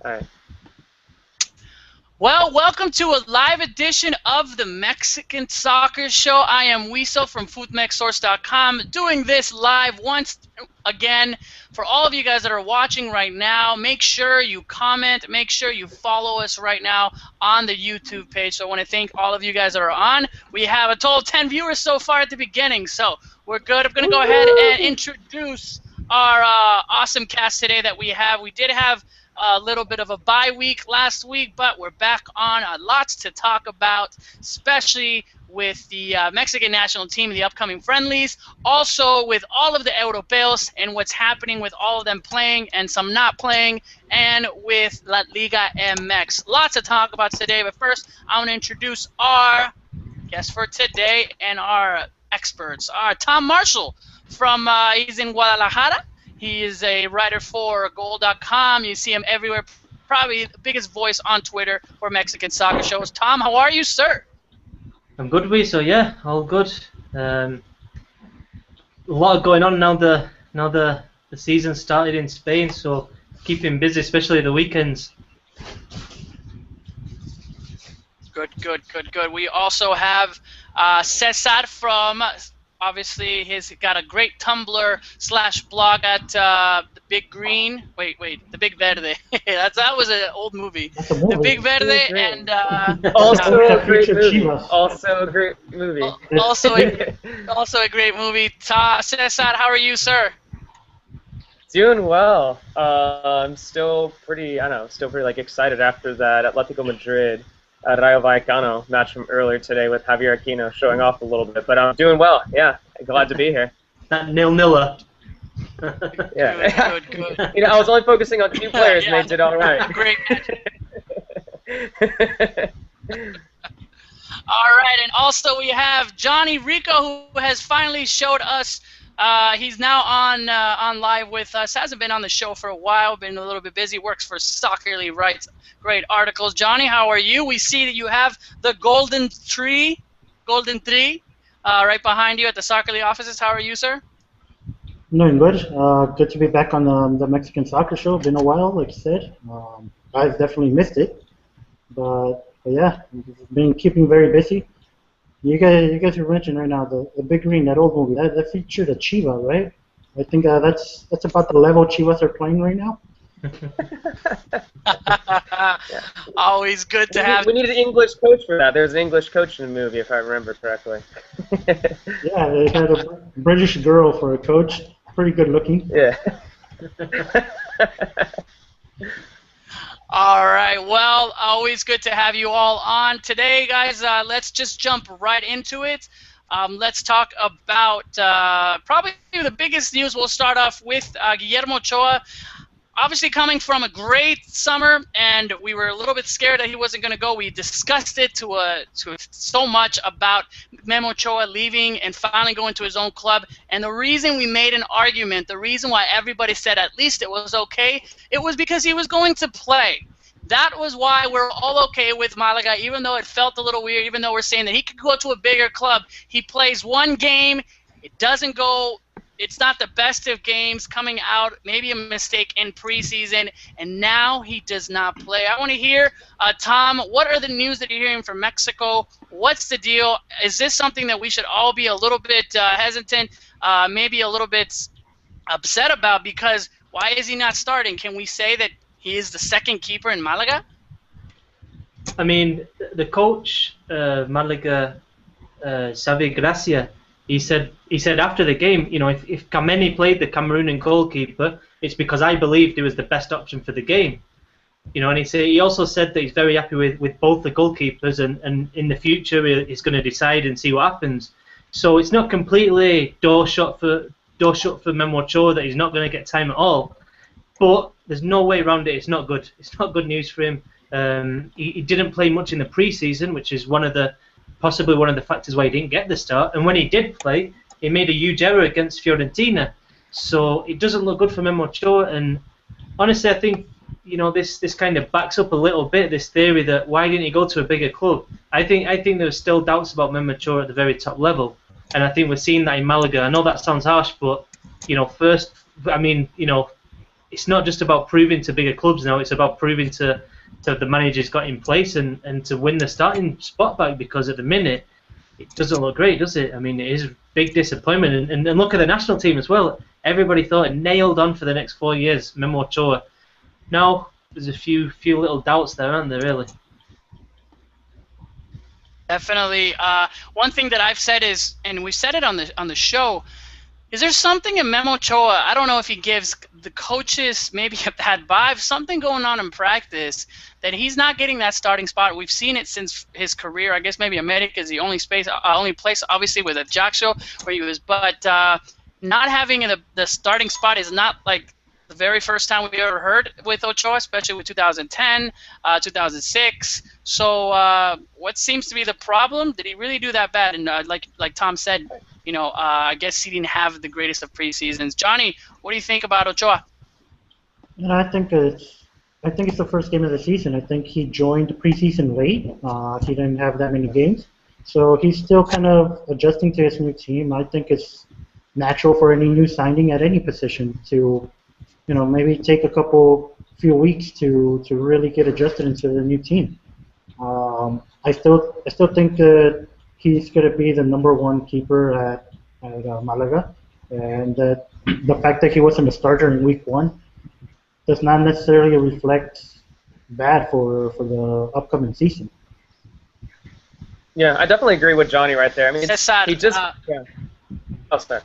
All right. Well, welcome to a live edition of the Mexican Soccer Show. I am Wiso from futmexsource.com doing this live once again. For all of you guys that are watching right now, make sure you comment, make sure you follow us right now on the YouTube page. So I want to thank all of you guys that are on. We have a total of 10 viewers so far at the beginning, so we're good. I'm going to go ahead and introduce our awesome cast today that we have. We did have a little bit of a bye week last week, but we're back on. Lots to talk about, especially with the Mexican national team, the upcoming friendlies, also with all of the Europeos and what's happening with all of them playing and some not playing, and with La Liga MX. Lots to talk about today, but first I want to introduce our guest for today and our experts. Tom Marshall from, he's in Guadalajara. He is a writer for Goal.com. You see him everywhere. Probably the biggest voice on Twitter for Mexican soccer shows. Tom, how are you, sir? I'm good, Wiso. Yeah, all good. A lot going on now. The season started in Spain, so keeping busy, especially the weekends. Good. We also have Cesar from. Obviously, he's got a great Tumblr/blog at the Big Green. Wait, the Big Verde. that was an old movie. The Big Verde and also a great movie. Also a great movie. Also a great movie. Cesar, how are you, sir? Doing well. I'm still pretty like excited after that Atletico Madrid Rayo Vallecano match from earlier today with Javier Aquino showing off a little bit, but I'm doing well. Yeah, glad to be here. That 0-0. Yeah. Good. I was only focusing on 2 players, and they did all right. Great. All right, and also we have Johnny Rico, who has finally showed us. He's now on live with us. Hasn't been on the show for a while. Been a little bit busy. Works for Soccerly, writes great articles. Johnny, how are you? We see that you have the golden tree, right behind you at the Soccerly offices. How are you, sir? Doing good. Good to be back on the Mexican Soccer Show. Been a while, like you said. I've definitely missed it, but yeah, been keeping very busy. You guys are mentioning right now the Big Green, that old movie. That featured a Chiva, right? I think that's about the level Chivas are playing right now. Always good to have. We need an English coach for that. There's an English coach in the movie, if I remember correctly. Yeah, they had a British girl for a coach. Pretty good looking. Yeah. All right, well, always good to have you all on. Today, guys, let's just jump right into it. Let's talk about probably the biggest news. We'll start off with Guillermo Ochoa. Obviously coming from a great summer, and we were a little bit scared that he wasn't going to go. We discussed it to so much about Memo Ochoa leaving and finally going to his own club. And the reason we made an argument, the reason why everybody said at least it was okay, it was because he was going to play. That was why we're all okay with Malaga, even though it felt a little weird, even though we're saying that he could go to a bigger club. He plays one game. It doesn't go. It's not the best of games coming out, maybe a mistake in preseason, and now he does not play. I want to hear, Tom, what are the news that you're hearing from Mexico? What's the deal? Is this something that we should all be a little bit hesitant, maybe a little bit upset about? Because why is he not starting? Can we say that he is the second keeper in Malaga? I mean, the coach, Malaga, Xavi Gracia, he said after the game, if Kameni played the Cameroonian goalkeeper, it's because I believed he was the best option for the game. And he also said that he's very happy with both the goalkeepers, and in the future he's going to decide and see what happens. So it's not completely door shut for Memo Ochoa that he's not going to get time at all. But there's no way around it. It's not good. It's not good news for him. He didn't play much in the preseason, which is possibly one of the factors why he didn't get the start. And when he did play, he made a huge error against Fiorentina. So it doesn't look good for Memo Ochoa. And honestly, I think this kind of backs up a little bit this theory that why didn't he go to a bigger club? I think there's still doubts about Memo Ochoa at the very top level, and I think we're seeing that in Malaga. I know that sounds harsh, but it's not just about proving to bigger clubs now. It's about proving to the managers got in place and to win the starting spot back, because at the minute it doesn't look great, does it? I mean, it is a big disappointment. And look at the national team as well. Everybody thought it nailed on for the next 4 years, Memo Ochoa. Now there's a few little doubts there, aren't there, really? Definitely. One thing that I've said is, and we said it on the show, is there something in Memo Ochoa? I don't know if he gives the coaches maybe a bad vibe, something going on in practice that he's not getting that starting spot. We've seen it since his career. I guess maybe America is the only place, obviously, with Ajaccio where he was. But not having the starting spot is not like the very first time we ever heard with Ochoa, especially with 2010, 2006. So what seems to be the problem? Did he really do that bad? And like Tom said, I guess he didn't have the greatest of preseasons. Johnny, what do you think about Ochoa? I think it's the first game of the season. I think he joined preseason late. He didn't have that many games, so he's still kind of adjusting to his new team. I think it's natural for any new signing at any position to, maybe take a few weeks to really get adjusted into the new team. I still think that he's going to be the #1 keeper at Malaga, and that the fact that he wasn't a starter in week 1 does not necessarily reflect bad for the upcoming season. Yeah, I definitely agree with Johnny right there. I mean, he just yeah. Oh, sorry.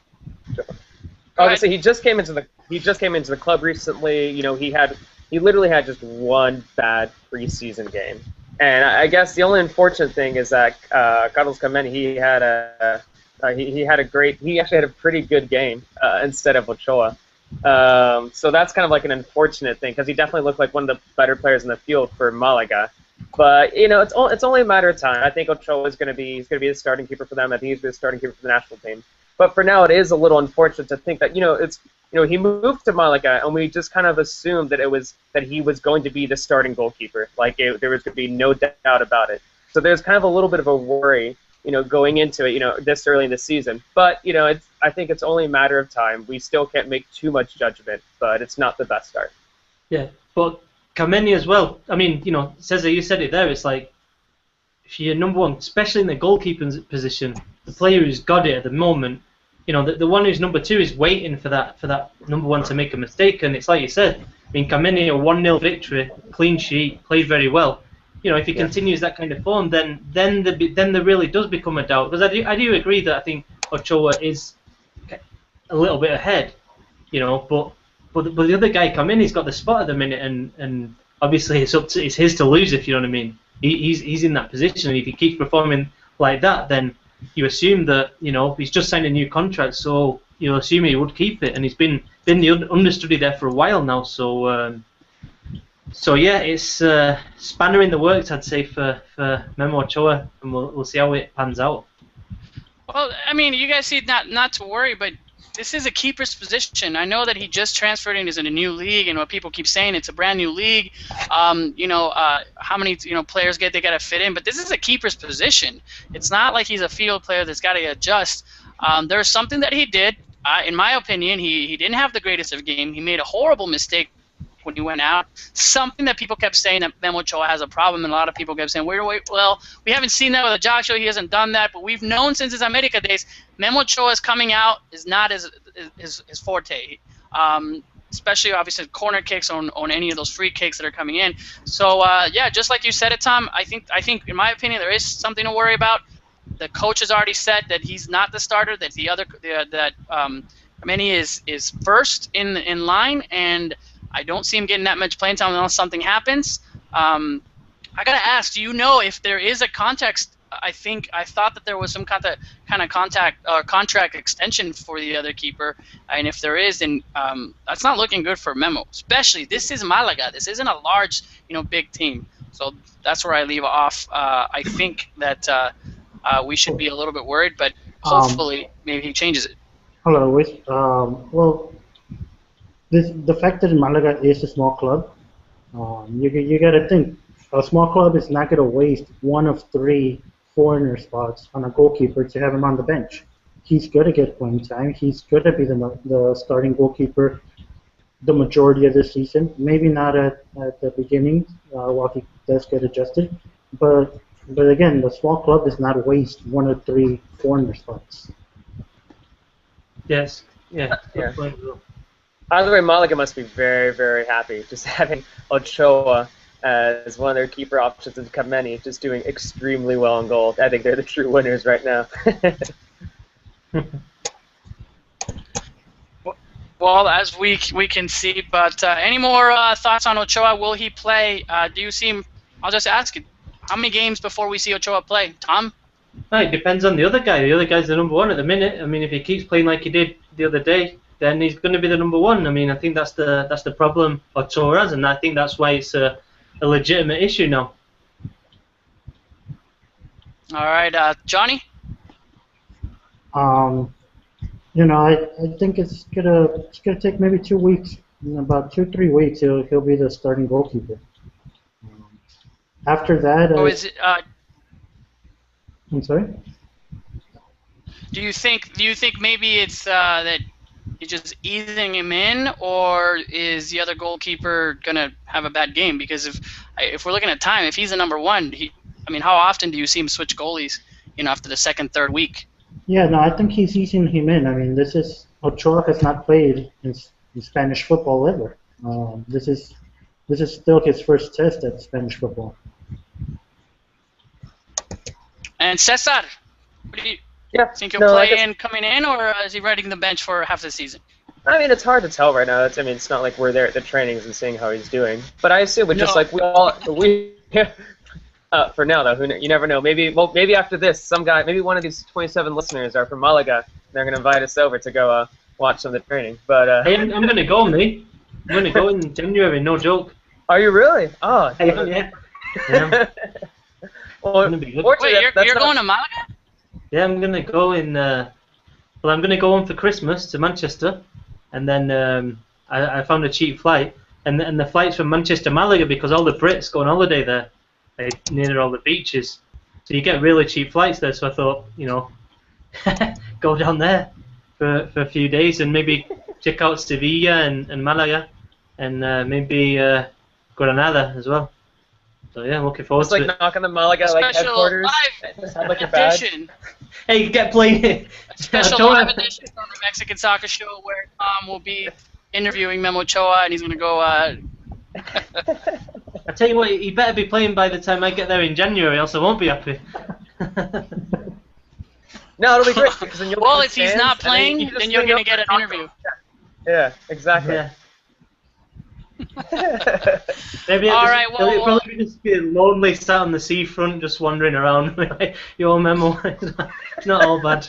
Obviously, he just came into the club recently. He literally had just one bad preseason game, and I guess the only unfortunate thing is that Carlos Kameni, he actually had a pretty good game instead of Ochoa. So that's kind of like an unfortunate thing, because he definitely looked like one of the better players in the field for Malaga. But it's only a matter of time. I think Ochoa is going to be the starting keeper for them. I think he's the starting keeper for the national team. But for now, it is a little unfortunate to think that he moved to Malaga, and we just kind of assumed that he was going to be the starting goalkeeper. Like there was going to be no doubt about it. So there's kind of a little bit of a worry, going into it, this early in the season. But I think it's only a matter of time. We still can't make too much judgment, but it's not the best start. Yeah, but Kameni as well. I mean, Cesar, you said it there. It's like, if you're #1, especially in the goalkeeping position, the player who's got it at the moment, the one who's #2 is waiting for that #1 to make a mistake. And it's like you said, I mean, Kameni, a 1-0 victory, clean sheet, played very well. If he continues that kind of form, then there really does become a doubt. Because I do agree that I think Ochoa is a little bit ahead, but the other guy Kameni's got the spot at the minute, and obviously it's his to lose, if you know what I mean. He's in that position, and if he keeps performing like that, then you assume that he's just signed a new contract, so you assume he would keep it, and he's been the understudy there for a while now. So yeah, it's spanner in the works, I'd say, for Memo Ochoa, and we'll see how it pans out. Well, I mean, you guys see, not to worry, but this is a keeper's position. I know that he just transferred and is in a new league, and what people keep saying, it's a brand new league. How many players they got to fit in, but this is a keeper's position. It's not like he's a field player that's got to adjust. There's something that he did. In my opinion, he didn't have the greatest of game. He made a horrible mistake when he went out. Something that people kept saying that Memo Ochoa has a problem, and a lot of people kept saying, well, we haven't seen that with Ajaccio. He hasn't done that, but we've known since his America days, Memo Ochoa's coming out is not his forte. Especially, obviously, corner kicks on any of those free kicks that are coming in. So, yeah, just like you said it, Tom, I think, in my opinion, there is something to worry about. The coach has already said that he's not the starter, that Kameni is first in line, and I don't see him getting that much playing time unless something happens. I gotta ask, do you know if there is a context? I thought that there was some kind of contract extension for the other keeper, and if there is, then that's not looking good for Memo. Especially, this is Malaga. This isn't a large, big team. So that's where I leave off. I think that we should be a little bit worried, but hopefully maybe he changes it. Hello, Wish. Well, the fact that Malaga is a small club, you got to think, a small club is not going to waste one of 3 foreigner spots on a goalkeeper to have him on the bench. He's going to get playing time. He's going to be the starting goalkeeper the majority of the season. Maybe not at the beginning while he does get adjusted, but again, the small club does not waste 1 or 3 foreigner spots. Yes. Yeah. Yeah. Good point, Will. Either way, Malaga must be very, very happy just having Ochoa as one of their keeper options and Kameni just doing extremely well in goal. I think they're the true winners right now. Well, as we can see, but any more thoughts on Ochoa? Will he play? Do you see him? I'll just ask you, how many games before we see Ochoa play? Tom? It depends on the other guy. The other guy's the number 1 at the minute. I mean, if he keeps playing like he did the other day, then he's going to be the number 1. I mean, I think that's the problem Ochoa has, and I think that's why it's a legitimate issue now. All right, Johnny? You know, I think it's gonna take maybe 2 weeks. In about 2-3 weeks, he'll be the starting goalkeeper. After that, Is it? I'm sorry. Do you think maybe it's that you're just easing him in, or is the other goalkeeper gonna have a bad game? Because if we're looking at time, if he's the number 1, I mean, how often do you see him switch goalies? After the 2nd, 3rd week. Yeah, no, I think he's easing him in. I mean, Ochoa has not played in Spanish football ever. This is still his first test at Spanish football. And Cesar, what do you think he'll play in coming in, or is he riding the bench for half the season? I mean, it's hard to tell right now. It's not like we're there at the trainings and seeing how he's doing. But I assume it's just like for now, though, you never know. Maybe after this, maybe one of these 27 listeners are from Malaga. They're going to invite us over to go watch some of the training. But hey, I'm going to go, mate. I'm going to go in January, no joke. Are you really? Oh, yeah. Well, wait, you're going to Malaga? Yeah, I'm going to go in. I'm going to go on for Christmas to Manchester, and then I found a cheap flight, and the flight's from Manchester to Malaga because all the Brits go on holiday there, near all the beaches. So you get really cheap flights there. So I thought, go down there for a few days and maybe check out Sevilla and Malaga, and maybe Granada as well. So yeah, I'm looking forward to it. Just knock on the Malaga headquarters. Live edition. Hey, get playing. Special live edition on the Mexican Soccer Show where Tom will be interviewing Memo Ochoa, and he's going to go. I tell you what, he better be playing by the time I get there in January, else I won't be happy. No, it'll be great. Because then you'll if he's not playing, then you're going to get an interview. Yeah, exactly. Yeah. Maybe it'll probably just be lonely sat on the seafront just wandering around. Your Memo, it's not all bad.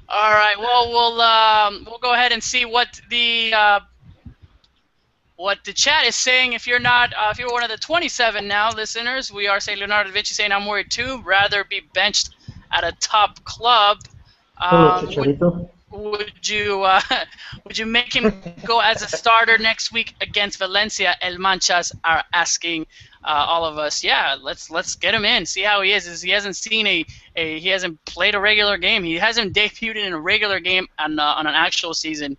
All right, well we'll go ahead and see what the chat is saying. If you're one of the 27 now listeners, we are saying Leonardo da Vinci saying I'm worried too. Rather be benched at a top club. Chicharito. Would you make him go as a starter next week against Valencia? El Manchas are asking all of us. Yeah, let's get him in, see how he is. He hasn't seen he hasn't played a regular game. He hasn't debuted in a regular game on an actual season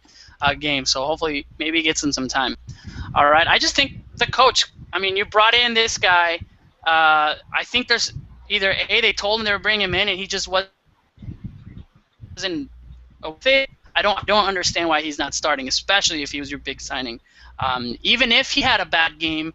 game. So hopefully maybe he gets in some time. All right, I just think the coach. I mean, you brought in this guy. I think there's either they told him they were bringing him in and he just wasn't fit. I don't understand why he's not starting, especially if he was your big signing. Even if he had a bad game,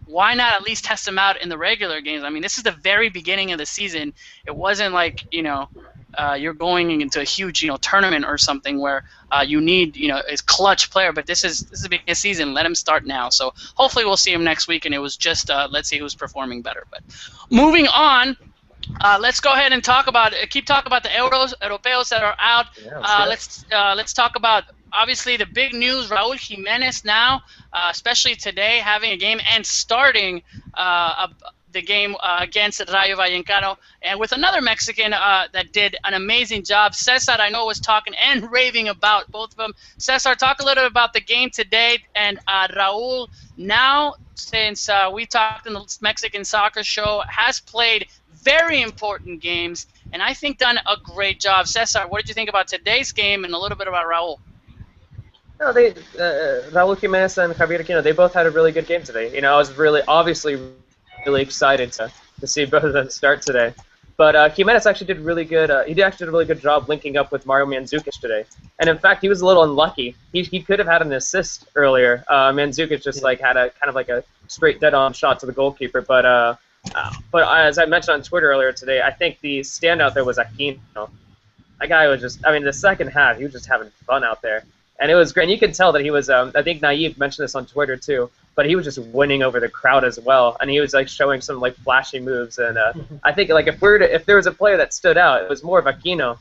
why not at least test him out in the regular games? I mean, this is the very beginning of the season. It wasn't like you're going into a huge tournament or something where you need a clutch player. But this is the beginning of the season. Let him start now. So hopefully we'll see him next week. And it was just let's see who's performing better. But moving on. Let's go ahead and keep talking about the Europeos that are out. Yeah, let's talk about obviously the big news. Raúl Jimenez now, especially today, having a game and starting the game against Rayo Vallecano, and with another Mexican that did an amazing job. Cesar, I know, was talking and raving about both of them. Cesar, talk a little bit about the game today, and Raúl now, since we talked in the Mexican Soccer Show, has played very important games, and I think done a great job. Cesar, what did you think about today's game and a little bit about Raúl? No, Raul Jimenez and Javier Aquino, they both had a really good game today. I was obviously really excited to see both of them start today. But Jimenez actually did really good. He actually did a really good job linking up with Mario Mandzukic today. And in fact, he was a little unlucky. He could have had an assist earlier. Mandzukic just had a kind of like a straight dead-on shot to the goalkeeper. But as I mentioned on Twitter earlier today, I think the standout there was Aquino. That guy was the second half, he was just having fun out there. And it was great. And you could tell that he was, I think Naive mentioned this on Twitter too, but he was just winning over the crowd as well. And he was showing some flashy moves. And I think if there was a player that stood out, it was more of Aquino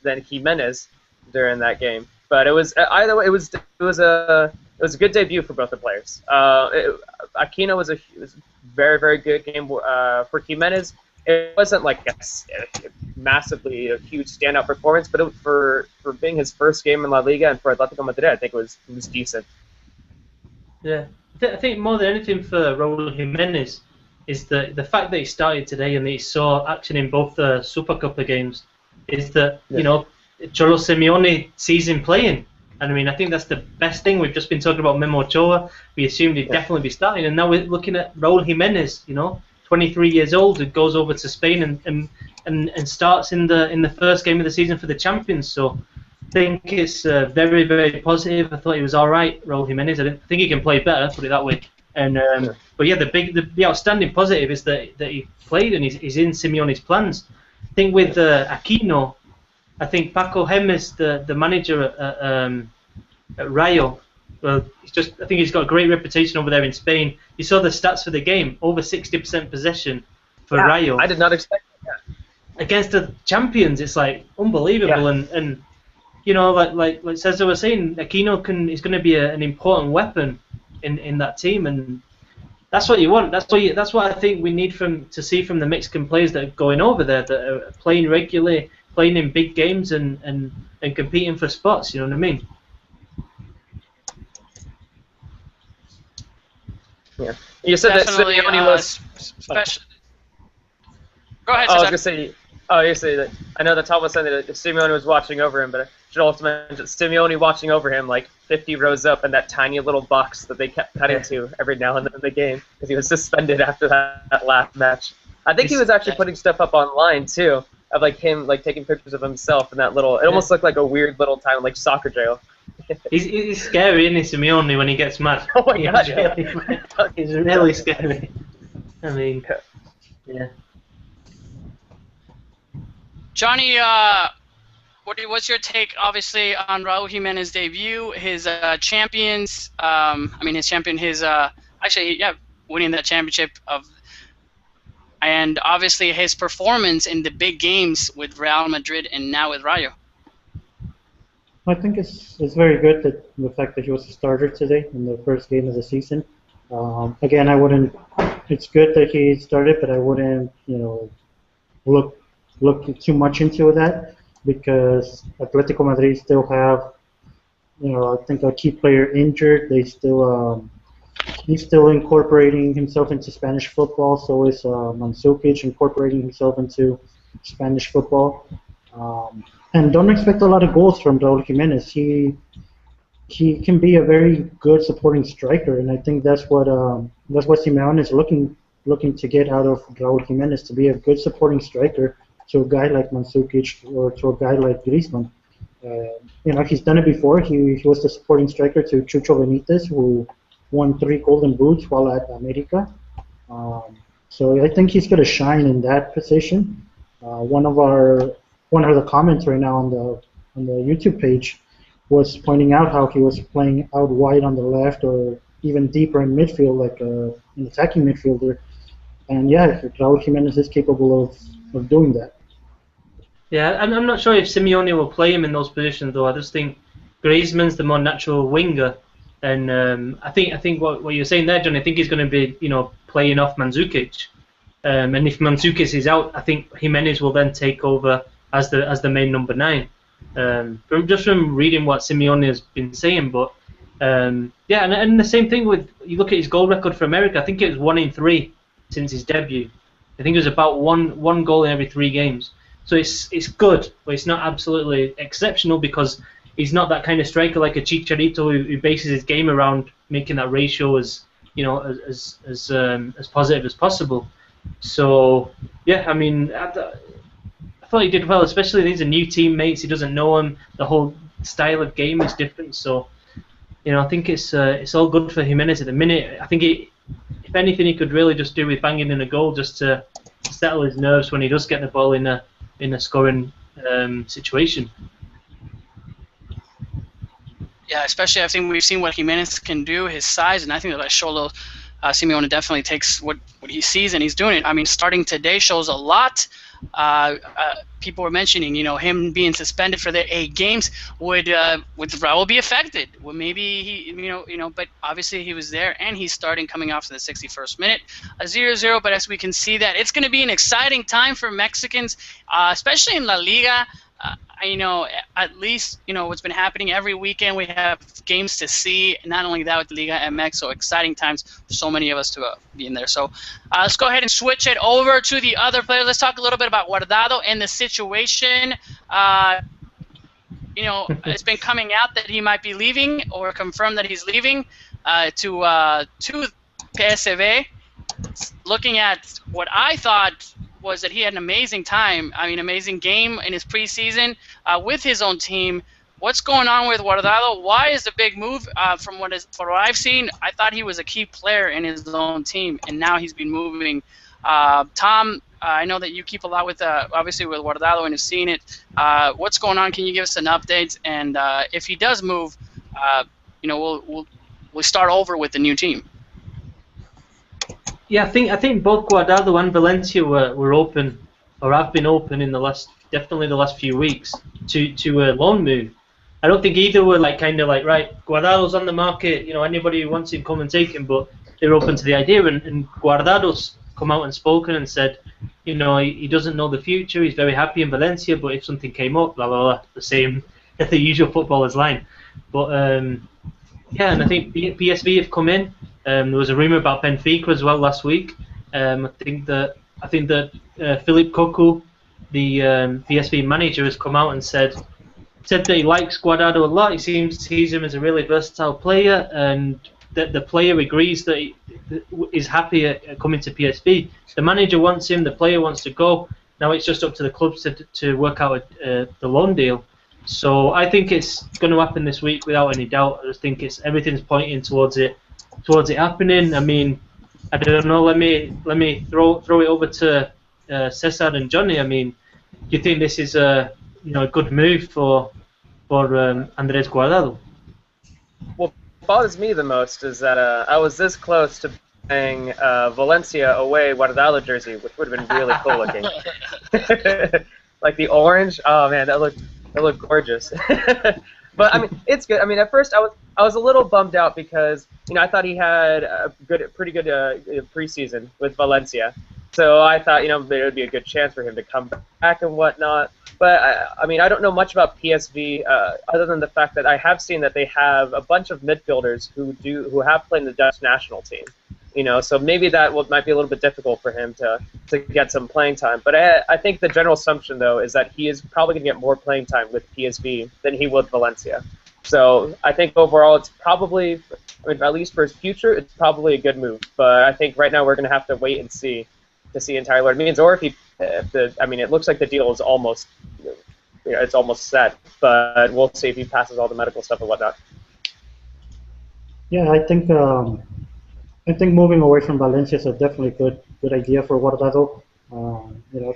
than Jimenez during that game. But it was either way, it was a good debut for both the players. Aquino was a very, very good game for Jimenez. It wasn't like a massively huge standout performance, but for being his first game in La Liga and for Atletico Madrid, I think it was decent. Yeah, I think more than anything for Raul Jimenez is the fact that he started today and that he saw action in both the Super Cup games is that Cholo Simeone sees him playing. And I think that's the best thing. We've just been talking about Memo Ochoa. We assumed he'd definitely be starting, and now we're looking at Raul Jimenez. 23 years old, who goes over to Spain and starts in the first game of the season for the champions. So I think it's very, very positive. I thought he was all right, Raul Jimenez. I think he can play better, put it that way. And but yeah, the outstanding positive is that he played and he's in Simeone's plans. I think with Aquino, I think Paco Gemes, the manager at Rayo. Well, I think he's got a great reputation over there in Spain. You saw the stats for the game, over 60% possession for Rayo. I did not expect that. Against the champions, it's unbelievable. Yeah. And like Cesar was saying, Aquino is going to be an important weapon in that team, and that's what you want. That's what I think we need to see from the Mexican players that are going over there, that are playing regularly, playing in big games and competing for spots. You know what I mean? Yeah, you said definitely, that Simeone was special. Go ahead. I was gonna say. Oh, you say that. I know that Tom was saying that Simeone was watching over him, but I should also mention Simeone watching over him 50 rows up in that tiny little box that they kept cutting to every now and then in the game because he was suspended after that last match. I think he was actually putting stuff up online too of him taking pictures of himself in that little. It almost looked like a weird little tiny soccer jail. He's scary, isn't he, Simeone, when he gets mad? Oh my God, he's really scary. Yeah. Johnny, what's your take, obviously, on Raul Jimenez's debut, his champions? Winning that championship and obviously his performance in the big games with Real Madrid and now with Rayo. I think it's very good that the fact that he was a starter today in the first game of the season. Again, I wouldn't. It's good that he started, but I wouldn't, look too much into that because Atletico Madrid still have, I think a key player injured. They still, he's still incorporating himself into Spanish football. So is Mandzukic incorporating himself into Spanish football. And don't expect a lot of goals from Raul Jimenez. He can be a very good supporting striker, and I think that's what Simeone is looking to get out of Raul Jimenez, to be a good supporting striker to a guy like Mandzukic or to a guy like Griezmann. He's done it before. He was the supporting striker to Chucho Benitez, who won 3 Golden Boots while at America. So I think he's going to shine in that position. One of the comments right now on the YouTube page was pointing out how he was playing out wide on the left or even deeper in midfield, like an attacking midfielder. And yeah, Raul Jimenez is capable of doing that. Yeah, I'm not sure if Simeone will play him in those positions though. I just think Griezmann's the more natural winger, and I think what you're saying there, John, I think he's going to be playing off Mandzukic, and if Mandzukic is out, I think Jimenez will then take over as the main number 9. From reading what Simeone has been saying, but and the same thing with, you look at his goal record for America. I think it was 1 in 3 since his debut. I think it was about one goal in every 3 games. So it's good, but it's not absolutely exceptional because he's not that kind of striker like a Chicharito who bases his game around making that ratio as positive as possible. So yeah, I mean, I thought he did well, especially these are new teammates. He doesn't know them. The whole style of game is different. So I think it's all good for Jimenez at the minute. I think if anything, he could really just do with banging in a goal just to settle his nerves when he does get the ball in a scoring situation. Yeah, especially I think we've seen what Jimenez can do, his size, and I think that Cholo Simeone definitely takes what he sees and he's doing it. I mean, starting today shows a lot. People were mentioning, him being suspended for the 8 games would Raul be affected? Well, maybe he, but obviously he was there and he's starting coming off to the 61st minute, 0-0. But as we can see that it's going to be an exciting time for Mexicans, especially in La Liga. At least, what's been happening every weekend. We have games to see. Not only that with the Liga MX, so exciting times for so many of us to be in there. So let's go ahead and switch it over to the other players. Let's talk a little bit about Guardado and the situation. It's been coming out that he might be leaving or confirmed that he's leaving to PSV. Looking at what I thought was that he had an amazing time, amazing game in his preseason with his own team. What's going on with Guardado? Why is the big move from what I've seen? I thought he was a key player in his own team, and now he's been moving. Tom, I know that you keep a lot with, obviously, with Guardado and have seen it. What's going on? Can you give us an update? And if he does move, we'll start over with the new team. Yeah, I think both Guardado and Valencia were open, or have been open in definitely the last few weeks to a loan move. I don't think either were right, Guardado's on the market, anybody who wants him, come and take him, but they're open to the idea. And Guardado's come out and spoken and said, he doesn't know the future. He's very happy in Valencia, but if something came up, blah blah blah, the usual footballer's line. But yeah, and I think PSV have come in. There was a rumor about Benfica as well last week. I think that Philip Cocu, the PSV manager, has come out and said that he likes Guardado a lot. He sees him as a really versatile player, and that the player agrees that he is happy at coming to PSV. The manager wants him. The player wants to go. Now it's just up to the clubs to work out the loan deal. So I think it's going to happen this week without any doubt. I just think everything's pointing towards it happening. I mean, I don't know. Let me throw it over to Cesar and Johnny. I mean, do you think this is a good move for Andrés Guardado? What bothers me the most is that I was this close to buying Valencia away Guardado jersey, which would have been really cool looking. Like the orange. Oh man, that looked gorgeous. But I mean, it's good. I mean, at first I was a little bummed out because I thought he had a pretty good preseason with Valencia, so I thought there would be a good chance for him to come back and whatnot. But I mean, I don't know much about PSV other than the fact that I have seen that they have a bunch of midfielders who have played in the Dutch national team. So maybe that might be a little bit difficult for him to get some playing time. But I think the general assumption, though, is that he is probably going to get more playing time with PSV than he would Valencia. So I think overall it's probably, at least for his future, it's probably a good move. But I think right now we're going to have to wait and see to see entirely what it means. Or it looks like the deal is almost, it's almost set. But we'll see if he passes all the medical stuff and whatnot. Yeah, I think moving away from Valencia is a definitely good idea for Guardado.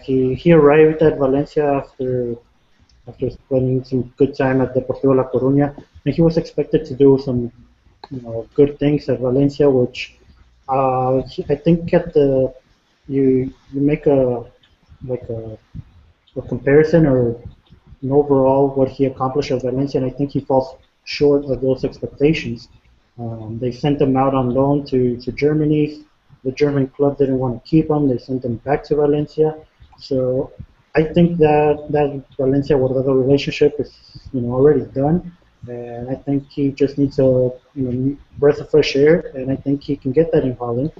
He arrived at Valencia after spending some good time at Deportivo La Coruña, and he was expected to do some good things at Valencia, which I think you make a comparison or an overall what he accomplished at Valencia, and I think he falls short of those expectations. They sent him out on loan to Germany. The German club didn't want to keep him. They sent him back to Valencia. So I think that Valencia-Guardado relationship is already done. And I think he just needs a breath of fresh air, and I think he can get that in Holland.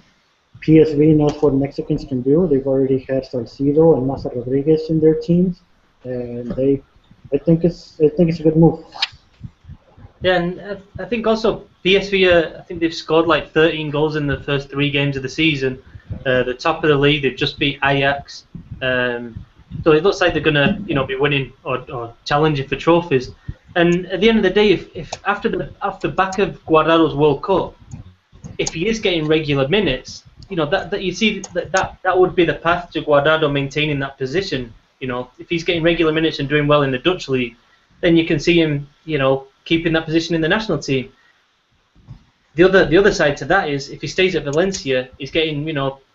PSV knows what Mexicans can do. They've already had Salcido and Massa Rodriguez in their teams, and I think it's a good move. Yeah, and I think also PSV, I think they've scored like 13 goals in the first 3 games of the season. The top of the league, they've just beat Ajax. So it looks like they're gonna, be winning or challenging for trophies. And at the end of the day, if after the back of Guardado's World Cup, if he is getting regular minutes, that you see that would be the path to Guardado maintaining that position. If he's getting regular minutes and doing well in the Dutch league, then you can see him, keeping that position in the national team. The other side to that is if he stays at Valencia, he's getting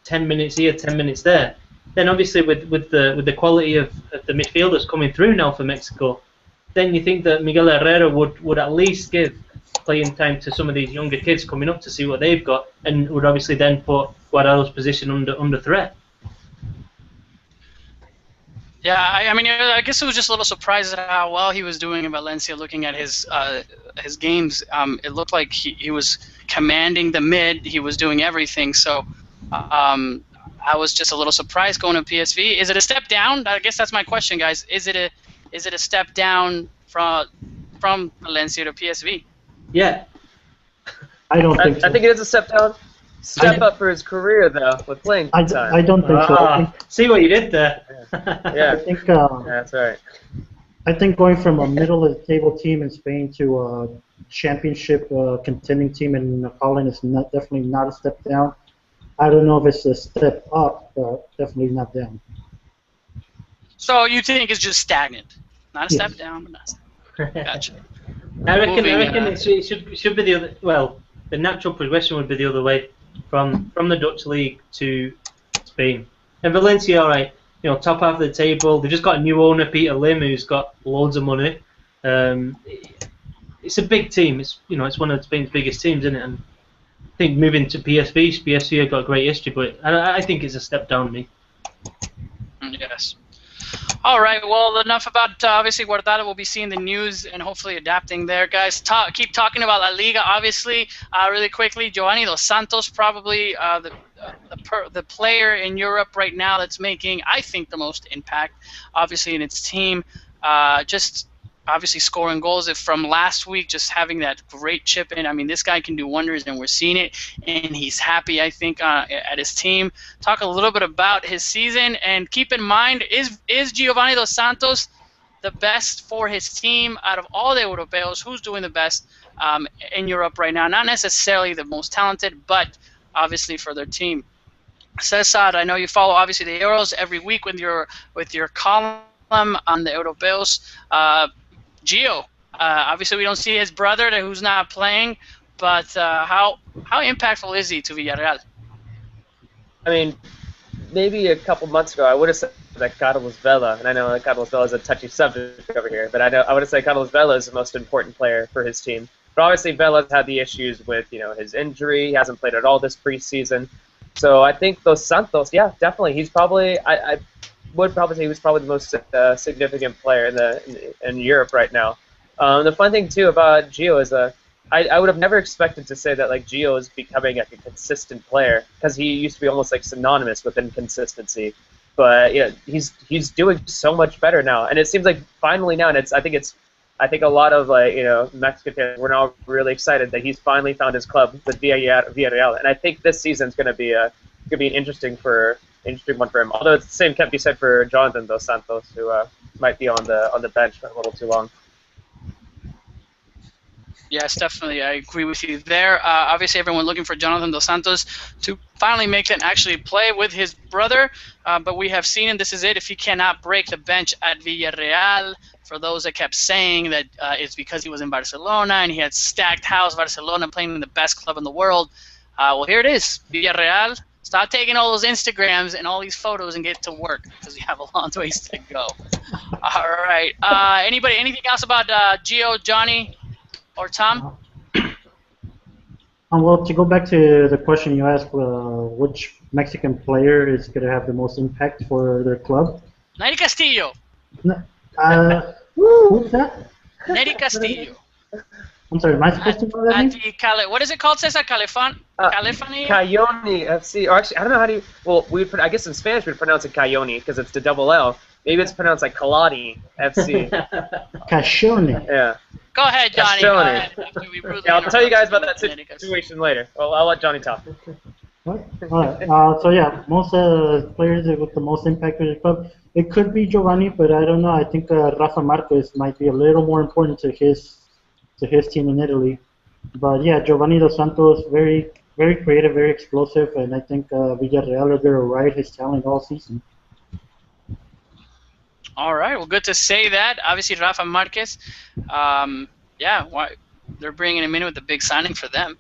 10 minutes here, 10 minutes there. Then obviously with the quality of the midfielders coming through now for Mexico, then you think that Miguel Herrera would at least give playing time to some of these younger kids coming up to see what they've got, and would obviously then put Guardado's position under threat. Yeah, I mean, I guess it was just a little surprised at how well he was doing in Valencia. Looking at his games, it looked like he was commanding the mid. He was doing everything. So I was just a little surprised going to PSV. Is it a step down? I guess that's my question, guys. Is it a step down from Valencia to PSV? Yeah. I don't think so. I think it is a step down. Step up for his career, though, with playing time. I don't think so. See what you did there. Yeah, I think that's right. I think going from a middle-of-the-table team in Spain to a championship contending team in Holland is definitely not a step down. I don't know if it's a step up, but definitely not down. So you think it's just stagnant, not a Yes. step down, but not. Gotcha. I reckon Moving, it should be the other. Well, the natural progression would be the other way, from the Dutch league to Spain. And Valencia, all right, top half of the table. They've just got a new owner, Peter Lim, who's got loads of money. It's a big team. It's one of Spain's biggest teams, isn't it? And I think moving to PSV have got a great history, but I think it's a step down, me. Yes. All right. Well, enough about obviously Guardado. We'll be seeing the news and hopefully adapting there, guys. Keep talking about La Liga. Obviously, really quickly, Giovanni Dos Santos, probably the player in Europe right now that's making, I think, the most impact. Obviously, in its team, just obviously scoring goals from last week, just having that great chip in. I mean, this guy can do wonders, and we're seeing it, and he's happy, I think, at his team. Talk a little bit about his season, and keep in mind, is Giovanni Dos Santos the best for his team out of all the Europeos? Who's doing the best in Europe right now? Not necessarily the most talented, but obviously for their team. Cesar, I know you follow, obviously, the Euros every week with your column on the Europeos. Gio, obviously we don't see his brother who's not playing, but how impactful is he to Villarreal? I mean, maybe a couple months ago I would have said that Carlos Vela, and I know that Carlos Vela is a touchy subject over here, but I would have said Carlos Vela is the most important player for his team. But obviously Vela's had the issues with his injury. He hasn't played at all this preseason. So I think Dos Santos, yeah, definitely. He's probably I would probably say he was probably the most significant player in Europe right now. The fun thing too about Gio is I would have never expected to say that like Gio is becoming like a consistent player, because he used to be almost like synonymous with inconsistency. But he's doing so much better now, and it seems like finally now, and I think a lot of Mexican fans were now really excited that he's finally found his club with Villarreal, and I think this season's going to be an interesting one for him. Although the same can't be said for Jonathan Dos Santos, who might be on the bench for a little too long. Yes, definitely. I agree with you there. Obviously, everyone looking for Jonathan Dos Santos to finally make it and actually play with his brother. But we have seen him. This is it. If he cannot break the bench at Villarreal, for those that kept saying that it's because he was in Barcelona and he had stacked house Barcelona playing in the best club in the world. Well, here it is. Villarreal. Stop taking all those Instagrams and all these photos and get to work, because we have a long ways to go. All right. Anything else about Gio, Johnny, or Tom? Well, to go back to the question you asked, which Mexican player is going to have the most impact for their club? Neri Castillo. Who's that? Neri Castillo. I'm sorry, am I supposed to know that name? What is it called, Cesar? Califani? Cayoni FC, or actually, I don't know how to. Well, I guess in Spanish we'd pronounce it Cayoni because it's the double L. Maybe it's pronounced like Kalani FC. Cayoni. Yeah. Go ahead, Johnny. Go ahead. Yeah, I'll tell you guys about that situation later. Well, I'll let Johnny talk. Alright, so yeah, most players with the most impact for the club, it could be Giovanni, but I don't know. I think Rafa Marquez might be a little more important to his team in Italy. But yeah, Giovanni Dos Santos, very very creative, very explosive, and I think Villarreal are going to ride his talent all season. All right, well, good to say that. Obviously, Rafa Marquez, they're bringing him in with a big signing for them.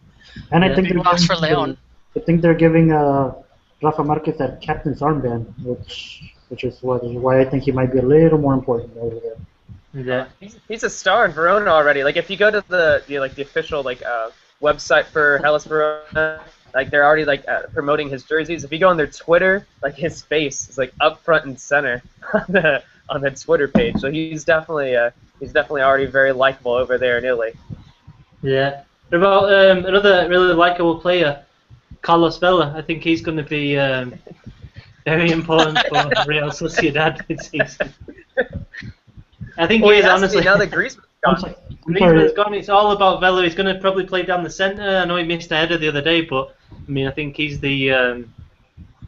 And I think big loss for Leon. I think they're giving Rafa Marquez that captain's armband, which is why I think he might be a little more important over there. Yeah. He's a star in Verona already. Like if you go to the official website for Hellas Verona, like they're already promoting his jerseys. If you go on their Twitter, like his face is like up front and center on the Twitter page. So he's definitely already very likable over there in Italy. Yeah. What about another really likable player, Carlos Vela? I think he's going to be very important for Real Sociedad this season. I think he is honestly. Now that Griezmann's gone. Griezmann's gone. It's all about Vela. He's going to probably play down the centre. I know he missed a header the other day, but I mean, I think he's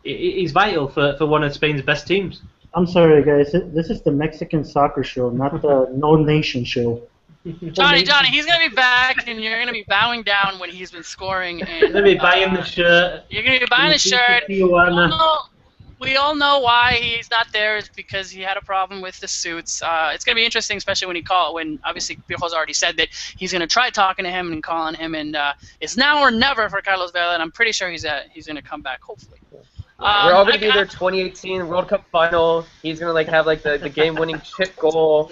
he's vital for one of Spain's best teams. I'm sorry, guys. This is the Mexican soccer show, not the No Nation show. Johnny, he's going to be back, and you're going to be bowing down when he's been scoring. And, you're going to be buying the shirt. You're going to be buying the shirt. We all know why he's not there. It's because he had a problem with the suits. It's going to be interesting, especially when obviously Piojo's already said that he's going to try talking to him and calling him, and it's now or never for Carlos Vela, and I'm pretty sure he's going to come back, hopefully. We're all going to be there 2018 World Cup final. He's going to have the game-winning chip goal,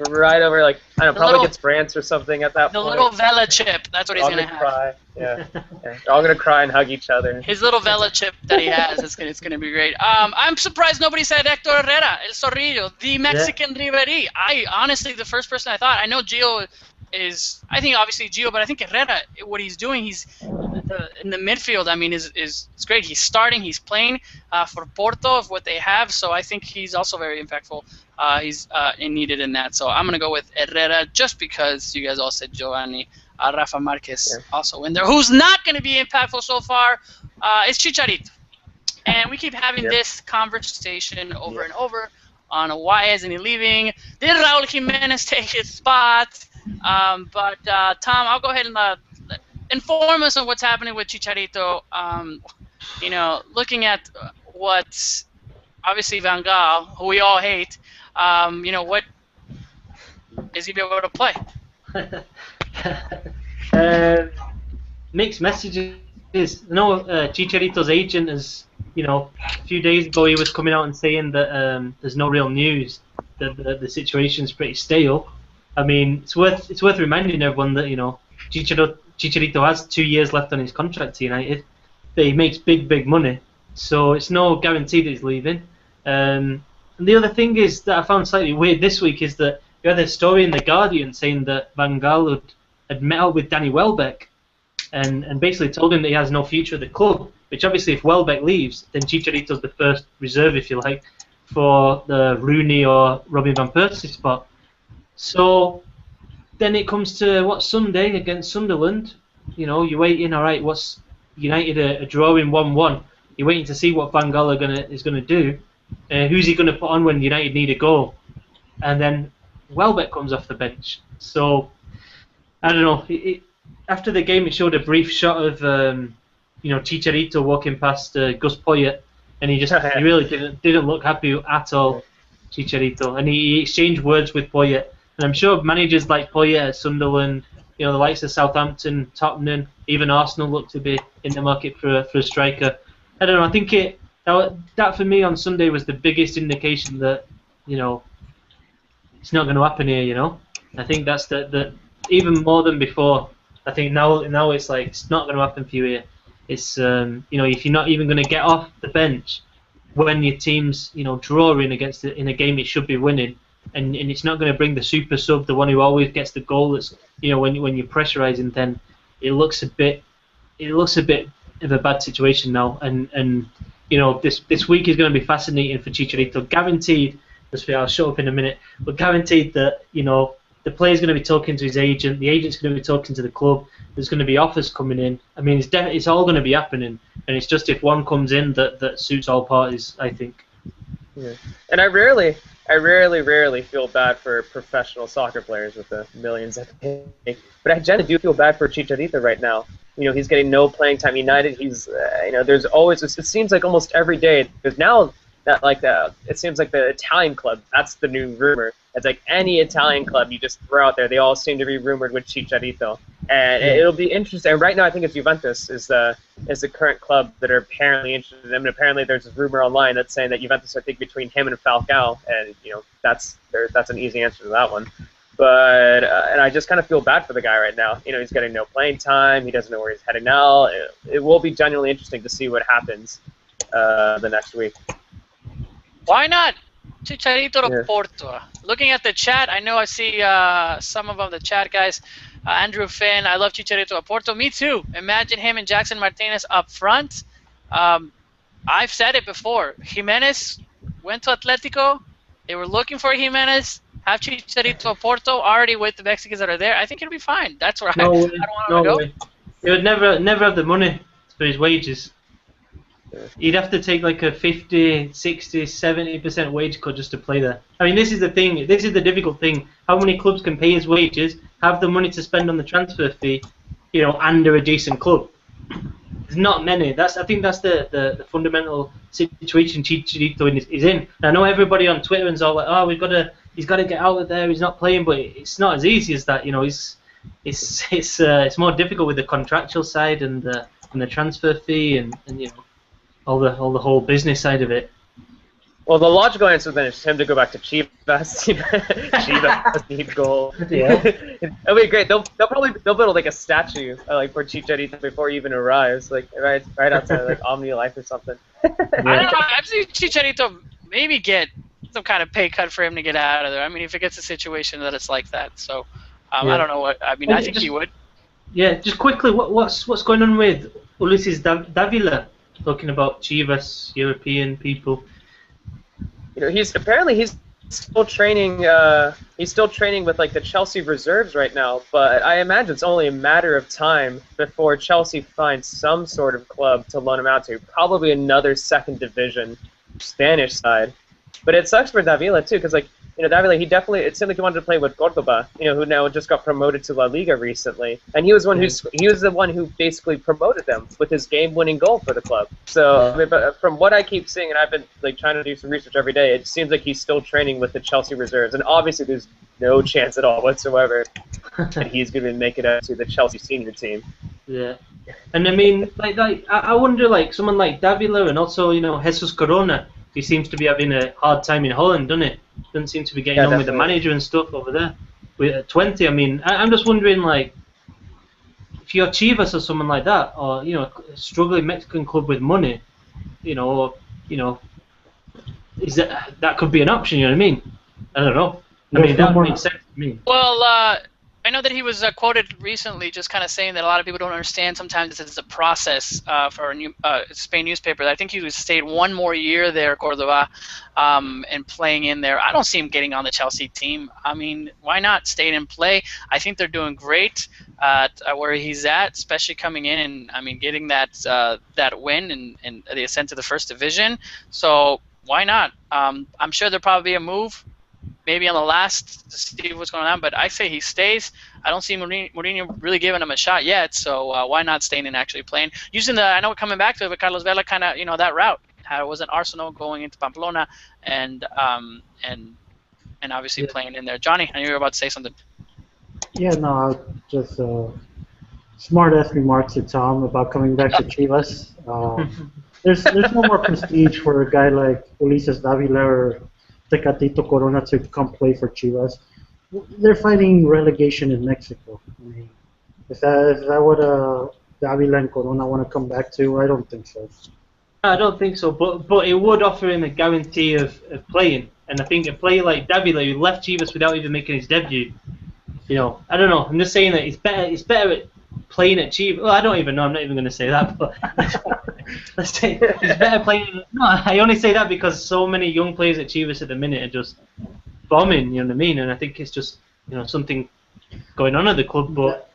right over, probably against France or something at that point. The little Vela chip, that's what he's going to have. Cry. Yeah. They're all going to cry and hug each other. His little Vela chip that he has, it's going to be great. I'm surprised nobody said Hector Herrera, El Zorrillo, the Mexican Ribery. Honestly, the first person I thought, I know Gio I think obviously Gio, but I think Herrera, what he's doing, he's in the midfield, I mean, is great. He's starting, he's playing for Porto of what they have, so I think he's also very impactful. He's needed in that, so I'm going to go with Herrera just because you guys all said Giovanni. Rafa Marquez also in there. Who's not going to be impactful so far is Chicharito. And we keep having this conversation over and over on why isn't he leaving? Did Raul Jimenez take his spot? But Tom, I'll go ahead and inform us on what's happening with Chicharito. Looking at what obviously Van Gaal, who we all hate, what is he able to play? Mixed messages. Chicharito's agent is, a few days ago he was coming out and saying that there's no real news, that the situation's pretty stale. I mean, it's worth reminding everyone that Chicharito has 2 years left on his contract to United. That he makes big money, so it's no guarantee that he's leaving. And the other thing is that I found slightly weird this week is that you had a story in the Guardian saying that Van Gaal had met up with Danny Welbeck and basically told him that he has no future at the club, which obviously if Welbeck leaves, then Chicharito's the first reserve, if you like, for the Rooney or Robin Van Persie spot. So then it comes to Sunday against Sunderland. You're waiting, all right, what's United are drawing 1-1. You're waiting to see what Van Gaal is going to do. Who's he going to put on when United need a goal? And then Welbeck comes off the bench. So I don't know. After the game, it showed a brief shot of Chicharito walking past Gus Poyet, and he really didn't look happy at all, Chicharito. And he exchanged words with Poyet. And I'm sure managers like Poyet at Sunderland, the likes of Southampton, Tottenham, even Arsenal look to be in the market for a striker. I don't know. I think that for me on Sunday was the biggest indication that it's not going to happen here. I think that's the even more than before. I think now it's like it's not going to happen for you here. It's if you're not even going to get off the bench when your team's drawing against it in a game it should be winning, and it's not going to bring the super sub, the one who always gets the goal. That's when you're pressurizing, then it looks a bit of a bad situation now. And this week is going to be fascinating for Chicharito. Guaranteed. I'll shut up in a minute, but guaranteed that the player's going to be talking to his agent, the agent's going to be talking to the club, there's going to be offers coming in. I mean, it's all going to be happening, and it's just if one comes in that suits all parties, I think. Yeah. And I rarely feel bad for professional soccer players with the millions that they make. But I generally do feel bad for Chicharito right now. You know, he's getting no playing time. United, he's, you know, there's always, it seems like almost every day, because now that, like, it seems like the Italian club, that's the new rumor. It's like any Italian club you just throw out there, they all seem to be rumored with Chicharito. And it'll be interesting. Right now, I think it's Juventus is the current club that are apparently interested in him. And apparently, there's a rumor online that's saying that Juventus are thinking between him and Falcao, and you know that's an easy answer to that one. But and I just kind of feel bad for the guy right now. You know, he's getting no playing time. He doesn't know where he's heading now. It will be genuinely interesting to see what happens the next week. Why not Chicharito to Porto? Looking at the chat, I know I see some of the chat guys. Andrew Finn, I love Chicharito at Porto. Me too. Imagine him and Jackson Martinez up front. I've said it before. Jimenez went to Atletico. They were looking for Jimenez. Have Chicharito at Porto already with the Mexicans that are there. I think it'll be fine. That's where I don't want him to go. Way. He would never have the money for his wages. He'd have to take like a 50, 60, 70% wage cut just to play there. I mean, this is the thing. This is the difficult thing. How many clubs can pay his wages, have the money to spend on the transfer fee, you know, and they're a decent club? There's not many. I think that's the fundamental situation Chicharito is in. And I know everybody on Twitter is all like, oh, he's got to get out of there. He's not playing, but it's not as easy as that. You know, it's more difficult with the contractual side and the transfer fee and you know. All the whole business side of it. Well, the logical answer then is him to go back to Chivas. Chivas need goal. Yeah. It'll be great. They'll build like a statue like for Chicharito before he even arrives, like right outside like Omni Life or something. I don't know. I've seen Chicharito maybe get some kind of pay cut for him to get out of there. I mean, if it gets a situation that it's like that, so I don't know what. I mean, I think he would. Yeah, just quickly, what's going on with Ulises Davila? Talking about Chivas, European people. You know, he's still training. He's still training with like the Chelsea reserves right now. But I imagine it's only a matter of time before Chelsea finds some sort of club to loan him out to. Probably another second division Spanish side. But it sucks for Davila too, because like you know Davila, it seemed like he wanted to play with Cordoba, you know, who now just got promoted to La Liga recently, and he was the one who basically promoted them with his game-winning goal for the club. So I mean, but from what I keep seeing, and I've been like trying to do some research every day, it seems like he's still training with the Chelsea reserves, and obviously there's no chance at all whatsoever that he's going to make it out to the Chelsea senior team. Yeah, and I mean, like I wonder, like someone like Davila and also you know Jesus Corona. He seems to be having a hard time in Holland, doesn't it? Doesn't seem to be getting on with the manager and stuff over there. With 20, I mean, I'm just wondering, like, if you're Chivas or someone like that, or you know, a struggling Mexican club with money, you know, is that could be an option? You know what I mean? I don't know. I mean, that makes sense to me. Well, I know that he was quoted recently just kind of saying that a lot of people don't understand sometimes it's a process for a Spain newspaper. I think he stayed one more year there, Cordoba, and playing in there. I don't see him getting on the Chelsea team. I mean, why not stay and play? I think they're doing great where he's at, especially coming in and, I mean, getting that win and the ascent to the first division. So why not? I'm sure there'll probably be a move. Maybe on the last to see what's going on, but I say he stays. I don't see Mourinho really giving him a shot yet, so why not staying and actually playing? Using I know we're coming back to it, but Carlos Vela kind of, you know, that route. How it was an Arsenal going into Pamplona and obviously playing in there. Johnny, I knew you were about to say something. Yeah, no, just smart-ass remarks to Tom about coming back to Chivas. There's no more prestige for a guy like Ulises Davila or Tecatito Corona to come play for Chivas. They're fighting relegation in Mexico. I mean, is that what Davila and Corona want to come back to? I don't think so. I don't think so, but it would offer him a guarantee of playing. And I think a player like Davila, who left Chivas without even making his debut, you know, I don't know. I'm just saying that it's better at playing at Chivas. Well, I don't even know. I'm not even going to say that, but let's say he's better playing. No, I only say that because so many young players at Chivas at the minute are just bombing. You know what I mean? And I think it's just something going on at the club. But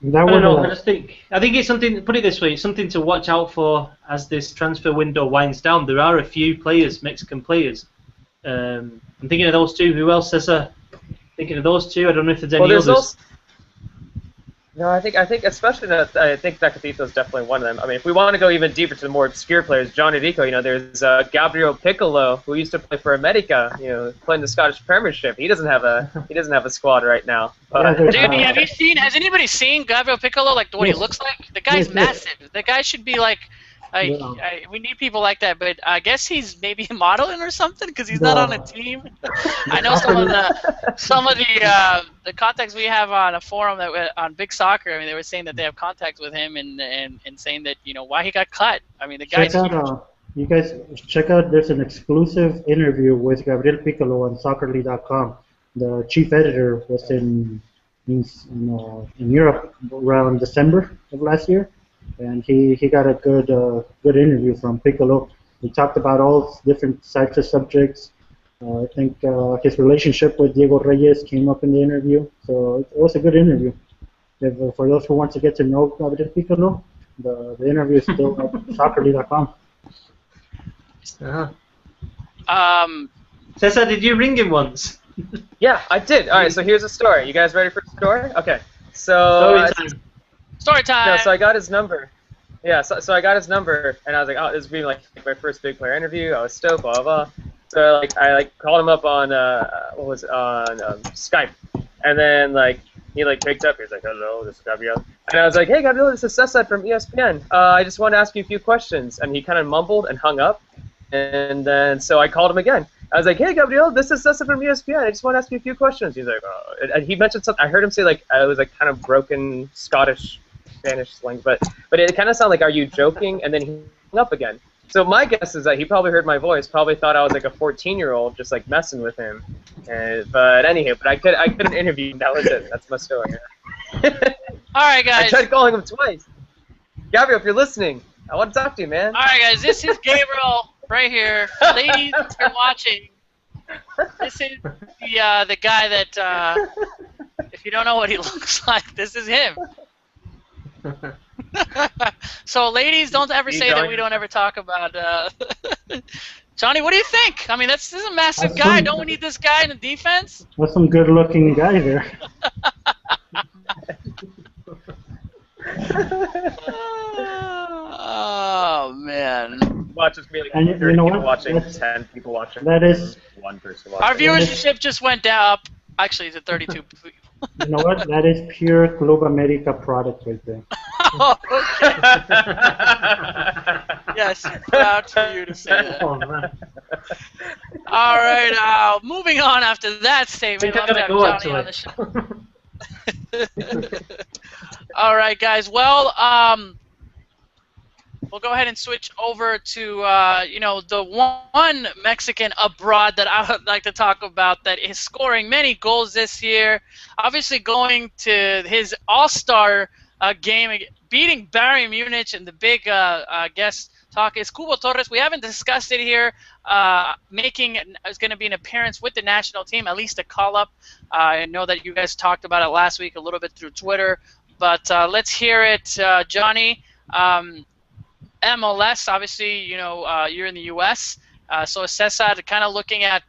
That I don't know. would, I think it's something. Put it this way: it's something to watch out for as this transfer window winds down. There are a few players, Mexican players. I'm thinking of those two. Who else, Cesar? Thinking of those two. I don't know if there's any others. Also, no, I think especially that I think Tecatito is definitely one of them. I mean, if we want to go even deeper to the more obscure players, John Rico, there's Gabriel Piccolo, who used to play for America, playing the Scottish Premiership. He doesn't have a squad right now. Dude, have you seen? Has anybody seen Gabriel Piccolo? Like what he looks like? The guy's massive. The guy should be like. We need people like that, but I guess he's maybe modeling or something because he's not on a team. I know some of the contacts we have on a forum on Big Soccer. I mean, they were saying that they have contacts with him and saying that why he got cut. I mean, the guy's huge. You guys check out. There's an exclusive interview with Gabriel Piccolo on SoccerLeague.com. The chief editor was in Europe around December of last year. And he got a good interview from Piccolo. We talked about all different types of subjects. I think his relationship with Diego Reyes came up in the interview, so it was a good interview. For those who want to get to know Gabriel Piccolo, the interview is still at soccerleague.com. Cesar, did you ring him once? Yeah, I did. All right, so here's the story. You guys ready for the story? Okay. So. Story time. No, so I got his number. Yeah, so I got his number, and I was like, oh, this is being like my first big player interview. I was stoked, blah blah blah. So I called him up on Skype, and then he picked up. He's like, hello, this is Gabriel, and I was like, hey Gabriel, this is Cesar from ESPN. I just want to ask you a few questions, and he kind of mumbled and hung up, and then so I called him again. I was like, hey Gabriel, this is Cesar from ESPN. I just want to ask you a few questions. He's like, oh, and he mentioned something. I heard him say it was kind of broken Scottish. Spanish slang, but it kind of sounded like, are you joking? And then he hung up again. So my guess is that he probably heard my voice, probably thought I was like a 14-year-old just messing with him. But anyhow, I couldn't interview him. That was it. That's my story. All right, guys. I tried calling him twice. Gabriel, if you're listening, I want to talk to you, man. All right, guys. This is Gabriel right here. Ladies, if you're watching, this is the guy that if you don't know what he looks like, this is him. So, ladies, don't ever say that we don't ever talk about Johnny. What do you think? I mean, this is a massive guy. Don't we need this guy in the defense? That's some good-looking guy there. Oh man! Watch us be like 30 people watching, 10 people watching. That is one person watching. Our viewership just went down. Actually, it's at 32. You know what? That is pure Club America product right there. Oh, okay. Yes, proud for you to say that. Oh, man. All right, moving on after that statement. Love to have Johnny on the show. All right, guys. Well, we'll go ahead and switch over to the one Mexican abroad that I would like to talk about that is scoring many goals this year. Obviously, going to his All-Star game, beating Bayern Munich, and the big guest talk is Kubo Torres. We haven't discussed it here. Is going to be an appearance with the national team, at least a call-up. I know that you guys talked about it last week a little bit through Twitter, but let's hear it, Johnny. MLS, obviously, you're in the U.S., so Cesar kind of looking at,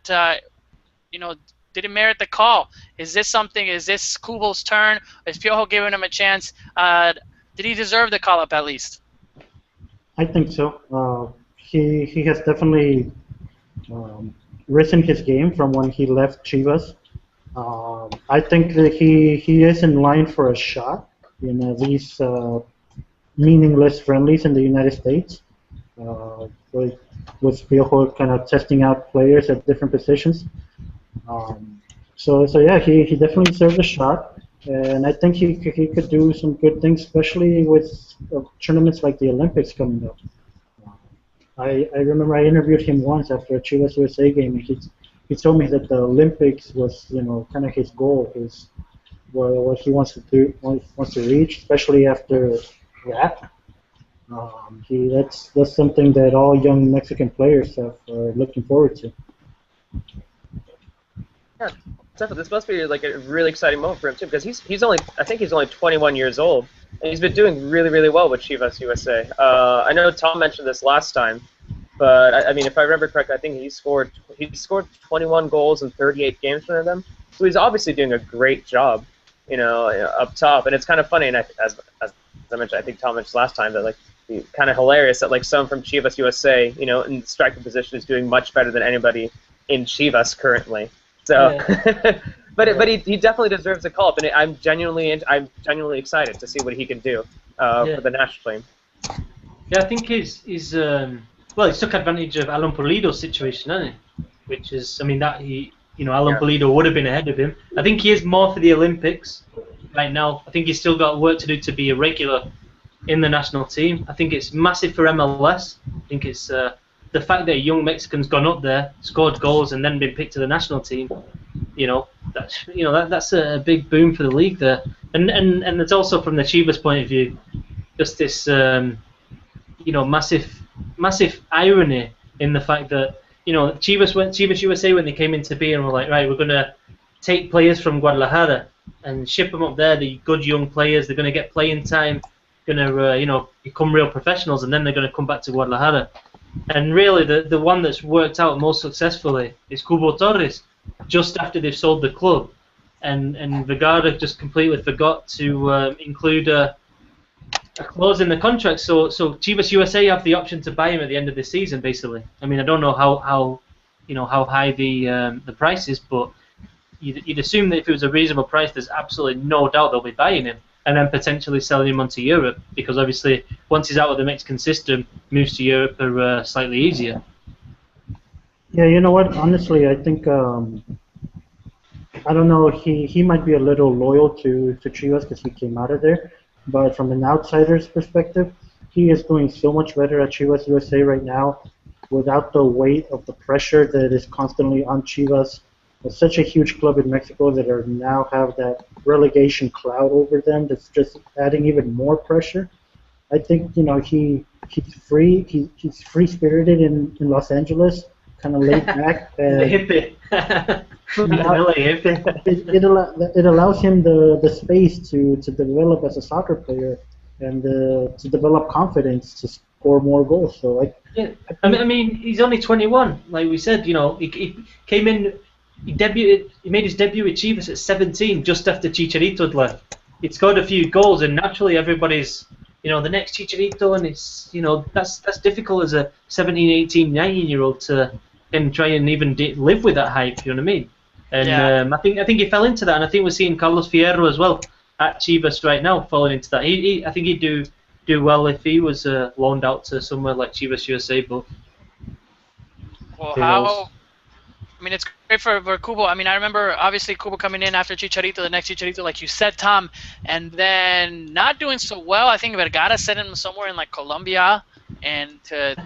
did it merit the call? Is this Kubo's turn? Is Piojo giving him a chance? Did he deserve the call-up at least? I think so. He has definitely risen his game from when he left Chivas. I think that he is in line for a shot in these meaningless friendlies in the United States. With Piojo kind of testing out players at different positions. So yeah, he definitely deserves a shot, and I think he could do some good things, especially with tournaments like the Olympics coming up. I remember I interviewed him once after a Chivas USA game, and he told me that the Olympics was kind of his goal, what he wants to do, wants to reach, especially after that. That's something that all young Mexican players are looking forward to. Yeah, definitely. This must be like a really exciting moment for him too, because I think he's only 21 years old, and he's been doing really, really well with Chivas USA. I know Tom mentioned this last time, but I mean, if I remember correctly, I think he scored 21 goals in 38 games for them. So he's obviously doing a great job, up top. And it's kind of funny, and as I mentioned, I think Tom mentioned last time that like kind of hilarious that like someone from Chivas USA, in the striker position is doing much better than anybody in Chivas currently. So, yeah. but he definitely deserves a call up, and I'm genuinely excited to see what he can do for the national team. Yeah, I think he's took advantage of Alan Pulido's situation, hasn't he? Which is, I mean, that Alan Pulido would have been ahead of him. I think he is more for the Olympics right now. I think he's still got work to do to be a regular in the national team. I think it's massive for MLS. I think it's the fact that a young Mexican's gone up there, scored goals, and then been picked to the national team. That's a big boom for the league there. And it's also from the Chivas point of view, just this massive irony in the fact that Chivas USA, when they came into being, were like, right, we're going to take players from Guadalajara and ship them up there, the good young players. They're going to get playing time, going to become real professionals, and then they're going to come back to Guadalajara. And really, the one that's worked out most successfully is Kubo Torres, just after they've sold the club, and Vergara just completely forgot to include a clause in the contract. So Chivas USA have the option to buy him at the end of the season, basically. I mean, I don't know how high the price is, but you'd assume that if it was a reasonable price, there's absolutely no doubt they'll be buying him, and then potentially selling him onto Europe, because obviously once he's out of the Mexican system, moves to Europe are slightly easier. Yeah, you know what? Honestly, I think I don't know. He might be a little loyal to Chivas because he came out of there. But from an outsider's perspective, he is doing so much better at Chivas USA right now without the weight of the pressure that is constantly on Chivas. It's such a huge club in Mexico that are now have that relegation cloud over them that's just adding even more pressure. I think he's free. He's free-spirited in Los Angeles, kind of laid back. The hippie. It allows him the space to develop as a soccer player and to develop confidence to score more goals. So I mean, he's only 21. Like we said, he came in, he made his debut with Chivas at 17, just after Chicharito had left. He'd scored a few goals, and naturally everybody's, the next Chicharito, and it's, that's difficult as a 17, 18, 19-year-old to try and even live with that hype. You know what I mean? And I think he fell into that, and I think we're seeing Carlos Fierro as well at Chivas right now falling into that. I think he'd do well if he was loaned out to somewhere like Chivas USA. But I mean, it's great for Kubo. I mean, I remember obviously Kubo coming in after Chicharito, the next Chicharito, like you said, Tom, and then not doing so well. I think Vergara sent him somewhere in like Colombia, and to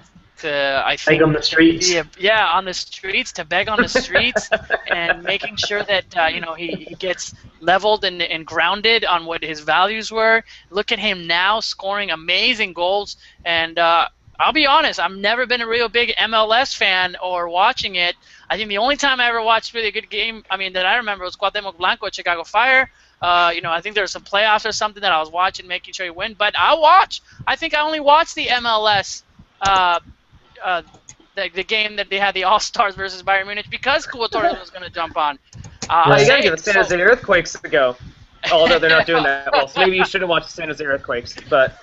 I think beg on the streets. On the streets, to beg on the streets, and making sure that he gets leveled and grounded on what his values were. Look at him now, scoring amazing goals. And I'll be honest, I've never been a real big MLS fan or watching it. I think the only time I ever watched really a good game, that I remember was Cuauhtémoc Blanco at Chicago Fire. I think there was some playoffs or something that I was watching, making sure he win. But I think I only watched the MLS. The game that they had the All-Stars versus Bayern Munich because Kubo Torres was going to jump on. You got to give the San Jose Earthquakes a go. Although they're not doing that well, so maybe you shouldn't watch the San Jose Earthquakes. But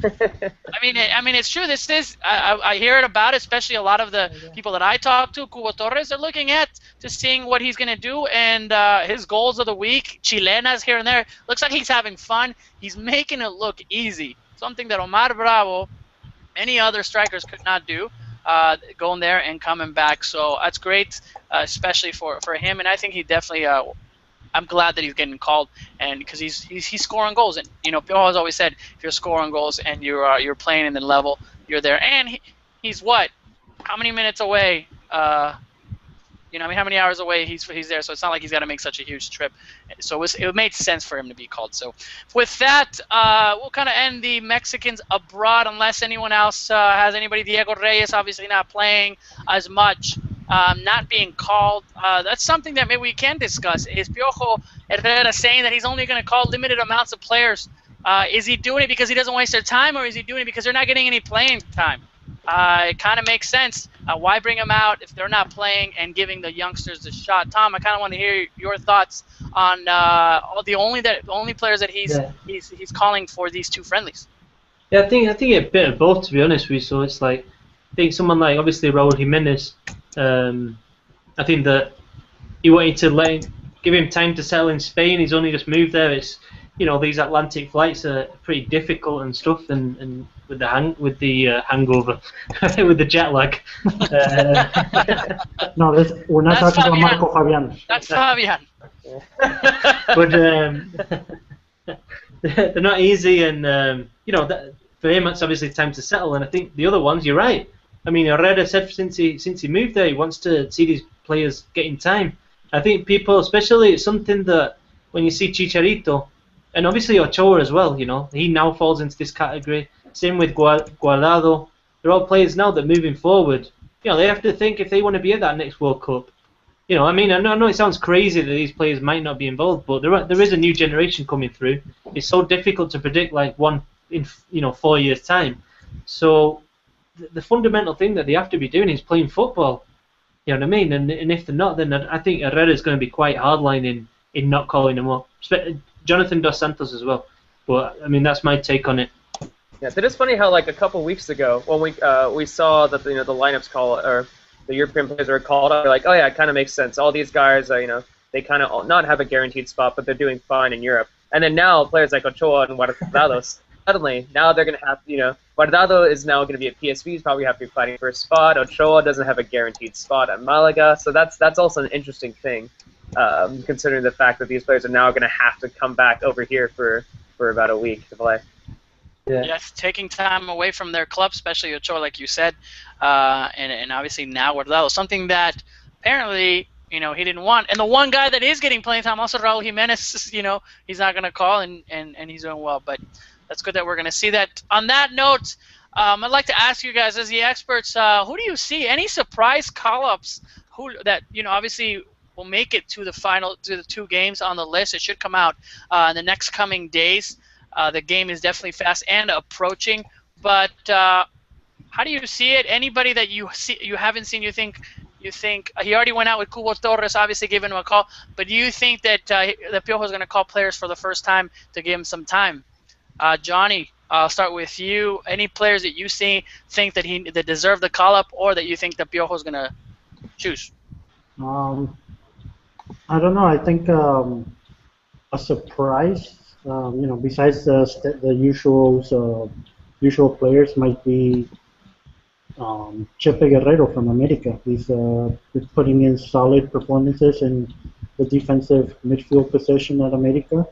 I mean, it's true. This is I hear it about, especially a lot of the people that I talk to. Kubo Torres are looking at just seeing what he's going to do, and his goals of the week, chilenas here and there. Looks like he's having fun. He's making it look easy, something that Omar Bravo, any other strikers could not do, going there and coming back. So that's great, especially for him. And I think he definitely. I'm glad that he's getting called, and because he's scoring goals. And Piojo has always said, if you're scoring goals and you're playing in the level, you're there. And he's what? How many minutes away? How many hours away he's there. So it's not like he's got to make such a huge trip. So it made sense for him to be called. So with that, we'll kind of end the Mexicans abroad, unless anyone else has anybody. Diego Reyes obviously not playing as much not being called. That's something that maybe we can discuss. Is Piojo Herrera saying that he's only going to call limited amounts of players? Is he doing it because he doesn't waste their time, or is he doing it because they're not getting any playing time? It kind of makes sense. Why bring them out if they're not playing and giving the youngsters a shot? Tom, I kind of want to hear your thoughts on the only players that he's calling for these two friendlies. Yeah, I think a bit of both, to be honest with you. So it's like, I think someone like obviously Raul Jimenez. I think that he wanted to give him time to settle in Spain. He's only just moved there. It's, you know, these Atlantic flights are pretty difficult and stuff, and with the hangover, with the jet lag. No, we're not That's talking Fabian. about Marco Fabian. That's Fabian. But they're not easy, and you know, for him it's obviously time to settle. And I think the other ones, you're right. I mean, Herrera said since he moved there, he wants to see these players getting time. I think people, especially, it's something that when you see Chicharito, and obviously Ochoa as well, you know, he now falls into this category. Same with Guardado. They're all players now that moving forward, you know, they have to think if they want to be at that next World Cup. You know, I mean, I know it sounds crazy that these players might not be involved, but there is a new generation coming through. It's so difficult to predict, like, one in 4 years' time. So the fundamental thing that they have to be doing is playing football. You know what I mean? And if they're not, then I think Herrera's going to be quite hardline in not calling them up. Jonathan Dos Santos as well. But I mean, that's my take on it. Yeah, it is funny how like a couple weeks ago when we saw that the lineups call or the European players are called up, we're like, oh yeah, it kind of makes sense. All these guys, they kind of not have a guaranteed spot, but they're doing fine in Europe. And then now players like Ochoa and Guardado, suddenly now they're going to have, Guardado is now going to be at PSV. He's probably have to be fighting for a spot. Ochoa doesn't have a guaranteed spot at Malaga, so that's also an interesting thing, considering the fact that these players are now going to have to come back over here for about a week to play. Yeah. Yes, taking time away from their club, especially Ochoa, like you said, and obviously now Guardado, something that apparently he didn't want. And the one guy that is getting playing time, also Raul Jimenez, he's not going to call, and he's doing well. But that's good that we're going to see that. On that note, I'd like to ask you guys, as the experts, who do you see? Any surprise call-ups that obviously will make it to the two games on the list? It should come out in the next coming days. The game is definitely fast and approaching, but how do you see it? Anybody that you haven't seen, you think he already went out with Kubo Torres, obviously giving him a call, but do you think that Piojo is going to call players for the first time to give him some time? Johnny, I'll start with you. Any players that you think that deserve the call up, or that you think that Piojo is going to choose? I don't know. I think a surprise. Besides the usual players, might be Chepe Guerrero from America. He's putting in solid performances in the defensive midfield position at America.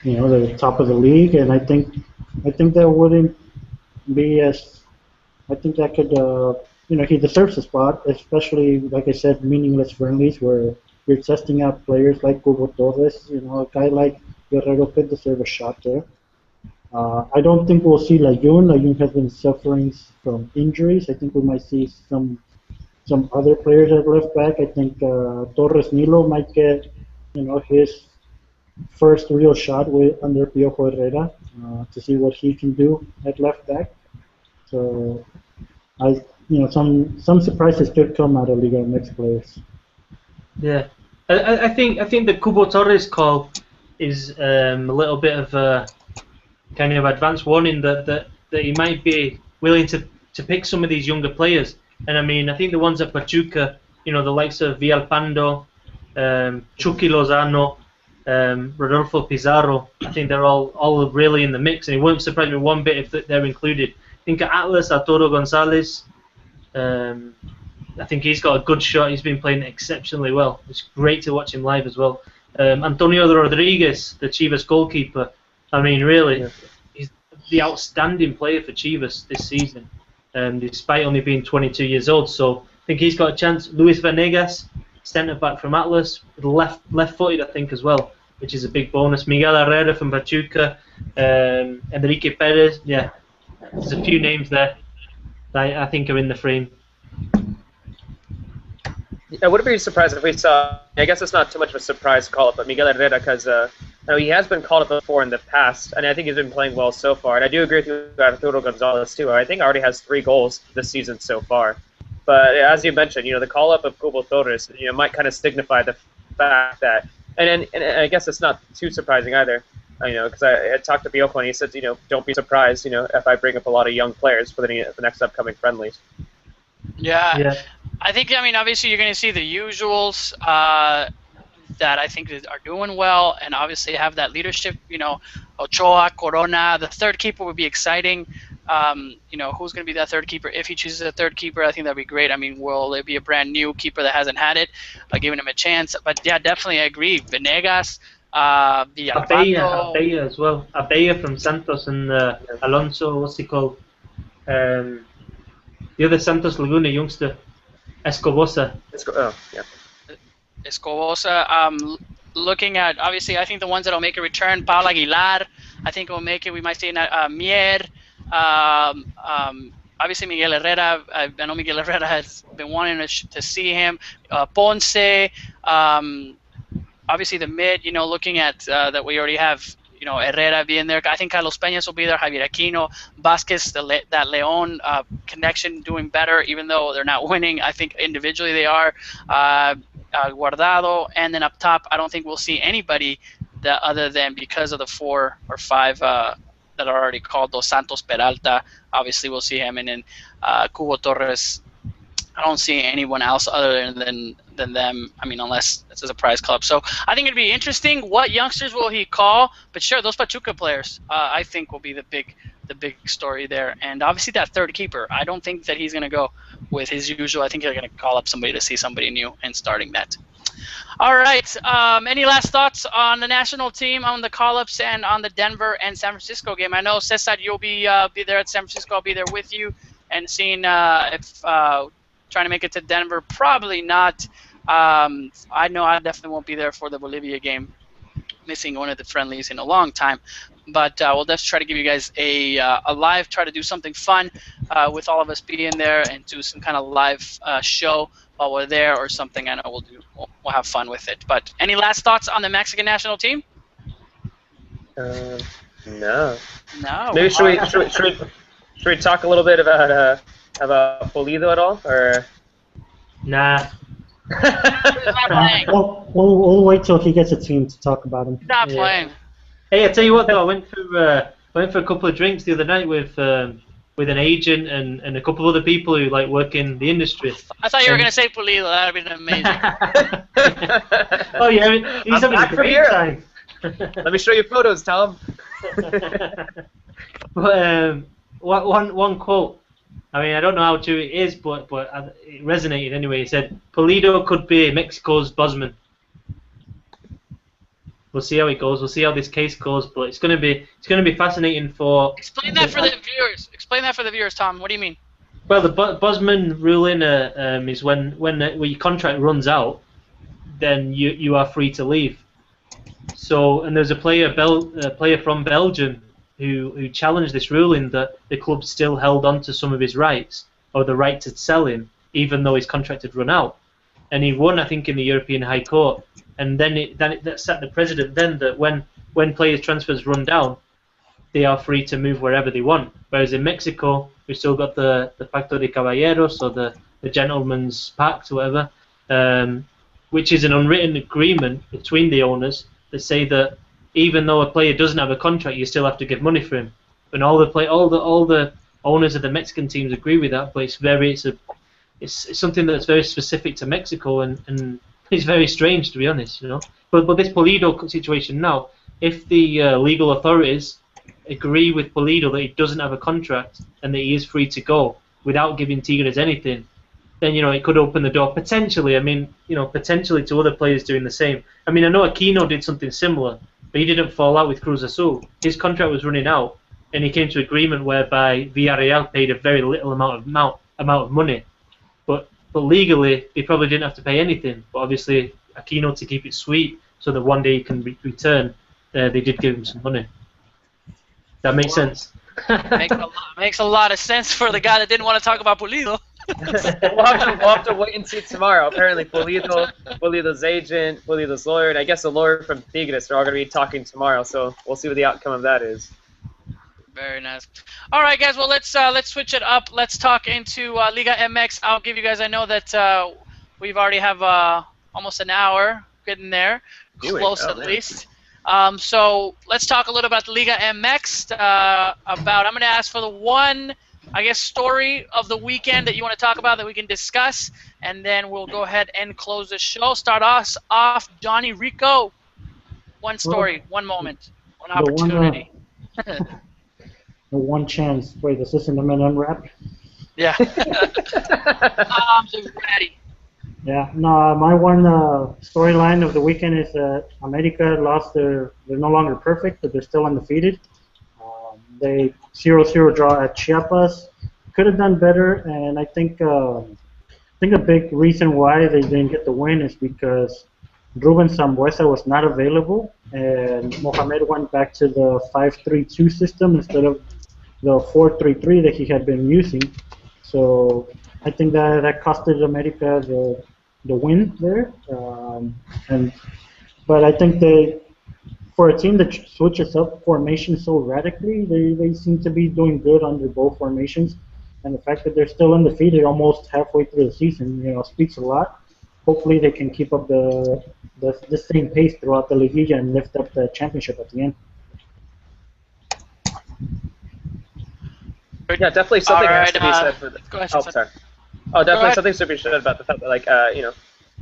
The top of the league, and I think that wouldn't be as. I think that could. He deserves a spot, especially like I said, meaningless friendlies where you're testing out players like Kubo Torres. A guy like Guerrero could deserve a shot there. I don't think we'll see Layun. Layun has been suffering from injuries. I think we might see some other players at left back. I think Torres Nilo might get his first real shot under Piojo Herrera to see what he can do at left back. So some surprises could come out of Liga MX players. Yeah, I think the Kubo Torres call is a little bit of a kind of advance warning that he might be willing to pick some of these younger players. And I mean, I think the ones at Pachuca, the likes of Villalpando, Chucky Lozano, Rodolfo Pizarro, I think they're all really in the mix, and it wouldn't surprise me one bit if they're included. I think at Atlas, Arturo Gonzalez, I think he's got a good shot. He's been playing exceptionally well. It's great to watch him live as well. Antonio Rodriguez, the Chivas goalkeeper, I mean, really, he's the outstanding player for Chivas this season, despite only being 22 years old. So I think he's got a chance. Luis Venegas, centre back from Atlas, left-footed, I think, as well, which is a big bonus. Miguel Herrera from Pachuca, Enrique Perez. Yeah, there's a few names there that I think are in the frame. I wouldn't be surprised if we saw. I guess it's not too much of a surprise call up, but Miguel Herrera, because he has been called up before in the past, and I think he's been playing well so far. And I do agree with you, Arturo Gonzalez too. I think already has 3 goals this season so far. But as you mentioned, the call up of Kubo Torres, might kind of signify the fact that, and I guess it's not too surprising either. Because I talked to Piojo and he said, don't be surprised, if I bring up a lot of young players for the next upcoming friendlies. Yeah. I think, obviously you're going to see the usuals that I think are doing well, and obviously have that leadership, Ochoa, Corona. The third keeper would be exciting. Who's going to be that third keeper? If he chooses a third keeper, I think that'd be great. Will it be a brand new keeper that hasn't had it, giving him a chance? But yeah, definitely I agree. Venegas, Abella as well. Abella from Santos and Alonso, what's he called? The other Santos Laguna youngster, Escobosa. Escobosa. Looking at, obviously, I think the ones that'll make a return, Paul Aguilar, I think will make it. We might see Mier. Obviously, Miguel Herrera. I know Miguel Herrera has been wanting to see him. Ponce. Obviously, the mid, looking at that we already have, Herrera being there. I think Carlos Peñas will be there, Javier Aquino, Vasquez, that Leon connection doing better, even though they're not winning. I think individually they are. Guardado, and then up top, I don't think we'll see anybody that other than because of the 4 or 5 that are already called, Dos Santos, Peralta. Obviously, we'll see him, and then Kubo Torres. I don't see anyone else other than them. Unless it's a surprise club. So I think it'd be interesting. What youngsters will he call? But sure, those Pachuca players, I think will be the big story there. And obviously that third keeper. I don't think that he's gonna go with his usual. I think they're gonna call up somebody to see somebody new and starting that. All right. Any last thoughts on the national team, on the call-ups, and on the Denver and San Francisco game? I know Cesar, you'll be there at San Francisco. I'll be there with you, and seeing if. Trying to make it to Denver, probably not. I know I definitely won't be there for the Bolivia game, missing one of the friendlies in a long time. But we'll definitely try to give you guys a live, try to do something fun with all of us being there and do some kind of live show while we're there or something. I know we'll have fun with it. But any last thoughts on the Mexican national team? No. No. Maybe should we talk a little bit about Pulido at all, or? Nah. We'll wait till he gets a team to talk about him. Not playing. Hey, I tell you what though, I went for a couple of drinks the other night with an agent and a couple of other people who work in the industry. I thought you were gonna say Pulido. That'd been amazing. Oh yeah, he's having a great time. Let me show you photos, Tom. But one quote. I don't know how true it is, but it resonated anyway. He said, "Pulido could be Mexico's Bosman." We'll see how it goes. We'll see how this case goes, but it's going to be fascinating for. Explain that for the viewers. Explain that for the viewers, Tom. What do you mean? Well, the Bosman ruling is when your contract runs out, then you are free to leave. So, and there's a player from Belgium who challenged this ruling that the club still held on to some of his rights, or the right to sell him, even though his contract had run out. And he won, I think, in the European High Court. And then that set the precedent then that when players' transfers run down, they are free to move wherever they want. Whereas in Mexico, we've still got the Pacto de Caballeros, or the Gentleman's Pact, or whatever, which is an unwritten agreement between the owners that say that even though a player doesn't have a contract, you still have to give money for him. And all the owners of the Mexican teams agree with that. But it's something that's very specific to Mexico, and it's very strange, to be honest. But this Pulido situation now, if the legal authorities agree with Pulido that he doesn't have a contract and that he is free to go without giving Tigres anything, then it could open the door potentially. Potentially to other players doing the same. I know Aquino did something similar. But he didn't fall out with Cruz Azul. His contract was running out, and he came to agreement whereby Villarreal paid a very little amount of money. But legally, he probably didn't have to pay anything. But obviously, Aquino, to keep it sweet, so that one day he can return, they did give him some money. That makes sense. Makes a lot of sense for the guy that didn't want to talk about Pulido. we'll have to wait and see tomorrow. Apparently, Pulido's agent, Pulido's lawyer, and I guess the lawyer from Tigres are all going to be talking tomorrow. So we'll see what the outcome of that is. Very nice. All right, guys. Well, let's switch it up. Let's talk into Liga MX. I'll give you guys. I know that we've already have almost an hour getting there, close at least. So let's talk a little about the Liga MX. I'm going to ask for the one, I guess, story of the weekend that you want to talk about that we can discuss, and then we'll go ahead and close the show. Start us off, Johnny Rico. One story, one moment, one opportunity. The one chance. Wait, is this an M&M rap? Yeah. I'm ready. Yeah, no, my one storyline of the weekend is that America lost they're no longer perfect, but they're still undefeated. They 0-0 draw at Chiapas. Could have done better, and I think a big reason why they didn't get the win is because Ruben Sambuesa was not available, and Mohamed went back to the 5-3-2 system instead of the 4-3-3 that he had been using. So I think that costed America the win there. But I think for a team that switches up formation so radically, they seem to be doing good under both formations. And the fact that they're still undefeated almost halfway through the season, speaks a lot. Hopefully they can keep up the same pace throughout the Liguilla and lift up the championship at the end. Yeah, definitely something has to be said for the. Go ahead, sorry. Oh, definitely something to be said about the fact that,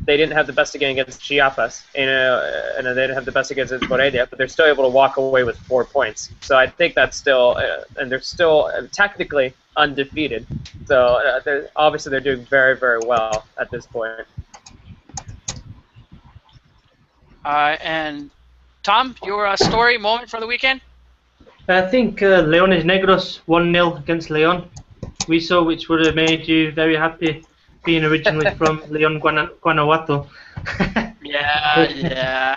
they didn't have the best again against Chiapas, and they didn't have the best against Morelia, but they're still able to walk away with 4 points. So I think that's still, and they're still technically undefeated. So they're doing very, very well at this point. And Tom, your story moment for the weekend? I think Leones Negros 1-0 against Leon. Wiso, which would have made you very happy, being originally from Leon, Guanajuato. Yeah.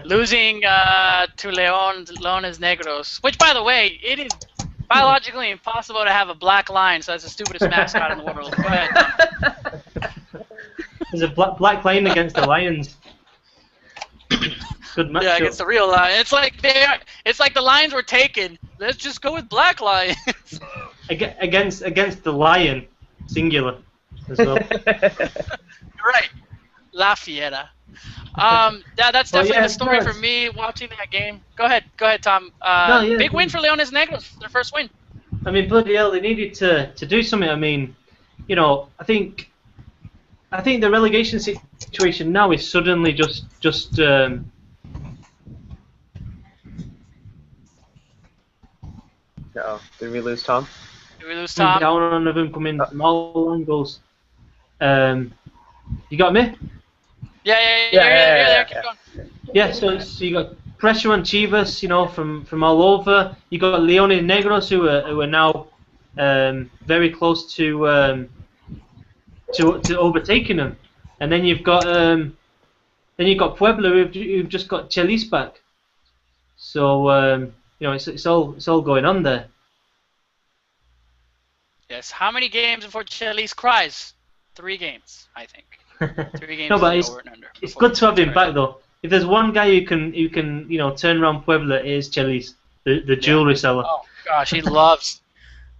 Losing to Leones Negros, which, by the way, it is biologically impossible to have a black lion, so that's the stupidest mascot in the world. Go ahead, Tom. There's a black lion against the Lions. Good match. Yeah, against the real lion. It's like the lions were taken. Let's just go with black lions. Against the lion, singular, as well. Right, La Fiera. That's definitely the story for me watching that game. Go ahead, Tom. Big win for Leones Negros, their first win. I mean, bloody hell, they needed to do something. I mean, I think the relegation situation now is suddenly just. Did we lose Tom? Down on them coming from all angles. You got me? Yeah. Keep going. Yeah, so you got pressure on Chivas, from all over. You got Leones Negros who are now very close to overtaking them, and then you've got Puebla who've just got Chelis back. So it's all going on there. Yes. How many games before Chelis cries? 3 games, I think. 3 games. No, but over and under. It's good to have him back though. If there's one guy who can turn around Puebla, it is Chelis, the jewelry seller. Oh gosh, he loves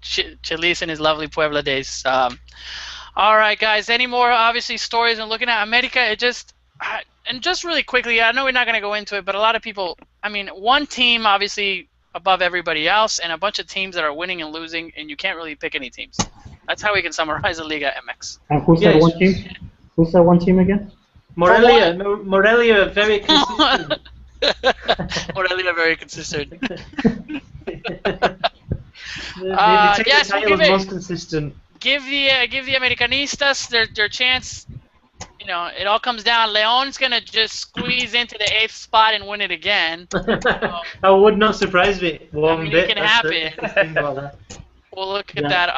Chelis in his lovely Puebla days. All right, guys. Any more obviously stories? And looking at America, and just really quickly, I know we're not going to go into it, but a lot of people. I mean, one team obviously above everybody else, and a bunch of teams that are winning and losing, and you can't really pick any teams. That's how we can summarize the Liga MX. And who's that one team? Who's that one team again? Morelia very consistent. Morelia very consistent. Yes, we'll give it. Most consistent. Give the Americanistas their chance. It all comes down. Leon's gonna just squeeze into the 8th spot and win it again. That would not surprise me one bit. It can happen. We'll look at that.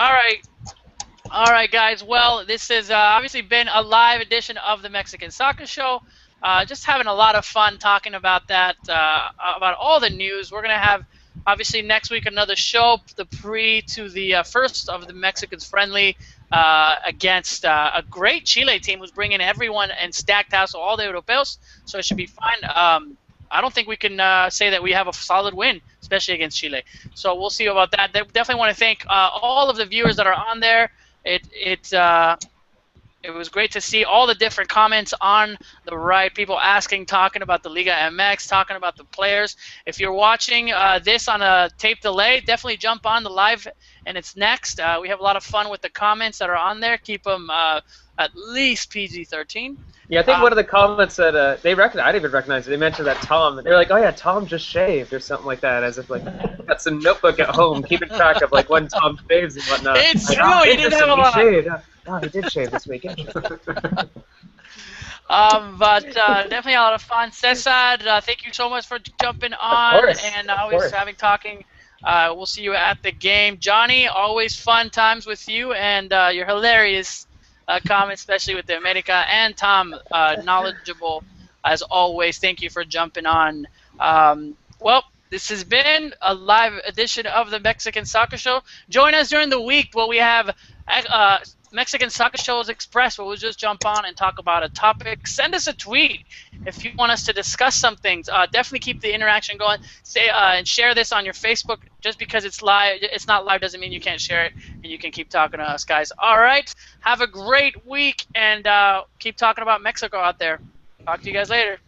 All right, guys. Well, this has obviously been a live edition of the Mexican Soccer Show. Just having a lot of fun talking about that, about all the news. We're gonna have obviously next week another show, the pre to the first of the Mexicans friendly. against a great Chile team who's bringing everyone and stacked house, all the Europeos, so it should be fine. I don't think we can say that we have a solid win, especially against Chile. So we'll see about that. Definitely want to thank all of the viewers that are on there. It was great to see all the different comments on the right, people asking, talking about the Liga MX, talking about the players. If you're watching this on a tape delay, definitely jump on the live, and it's next. We have a lot of fun with the comments that are on there. Keep them at least PG-13. Yeah, I think one of the comments that I didn't even recognize it. They mentioned that Tom. They were like, "Oh yeah, Tom just shaved" or something like that, as if like got some notebook at home keeping track of like when Tom shaves and whatnot. It's like, true. Oh, He did have a lot. Shaved. Oh, he did shave this week. But definitely a lot of fun. Cesar, thank you so much for jumping on and always talking. We'll see you at the game. Johnny, always fun times with you, and you're hilarious comments, especially with the America. And Tom, knowledgeable as always. Thank you for jumping on. Well, this has been a live edition of the Mexican Soccer Show. Join us during the week where we have Mexican Soccer Shows Express, where we'll just jump on and talk about a topic. Send us a tweet if you want us to discuss some things. Definitely keep the interaction going. And share this on your Facebook. Just because it's not live doesn't mean you can't share it, and you can keep talking to us, guys. All right, have a great week, and keep talking about Mexico out there. Talk to you guys later.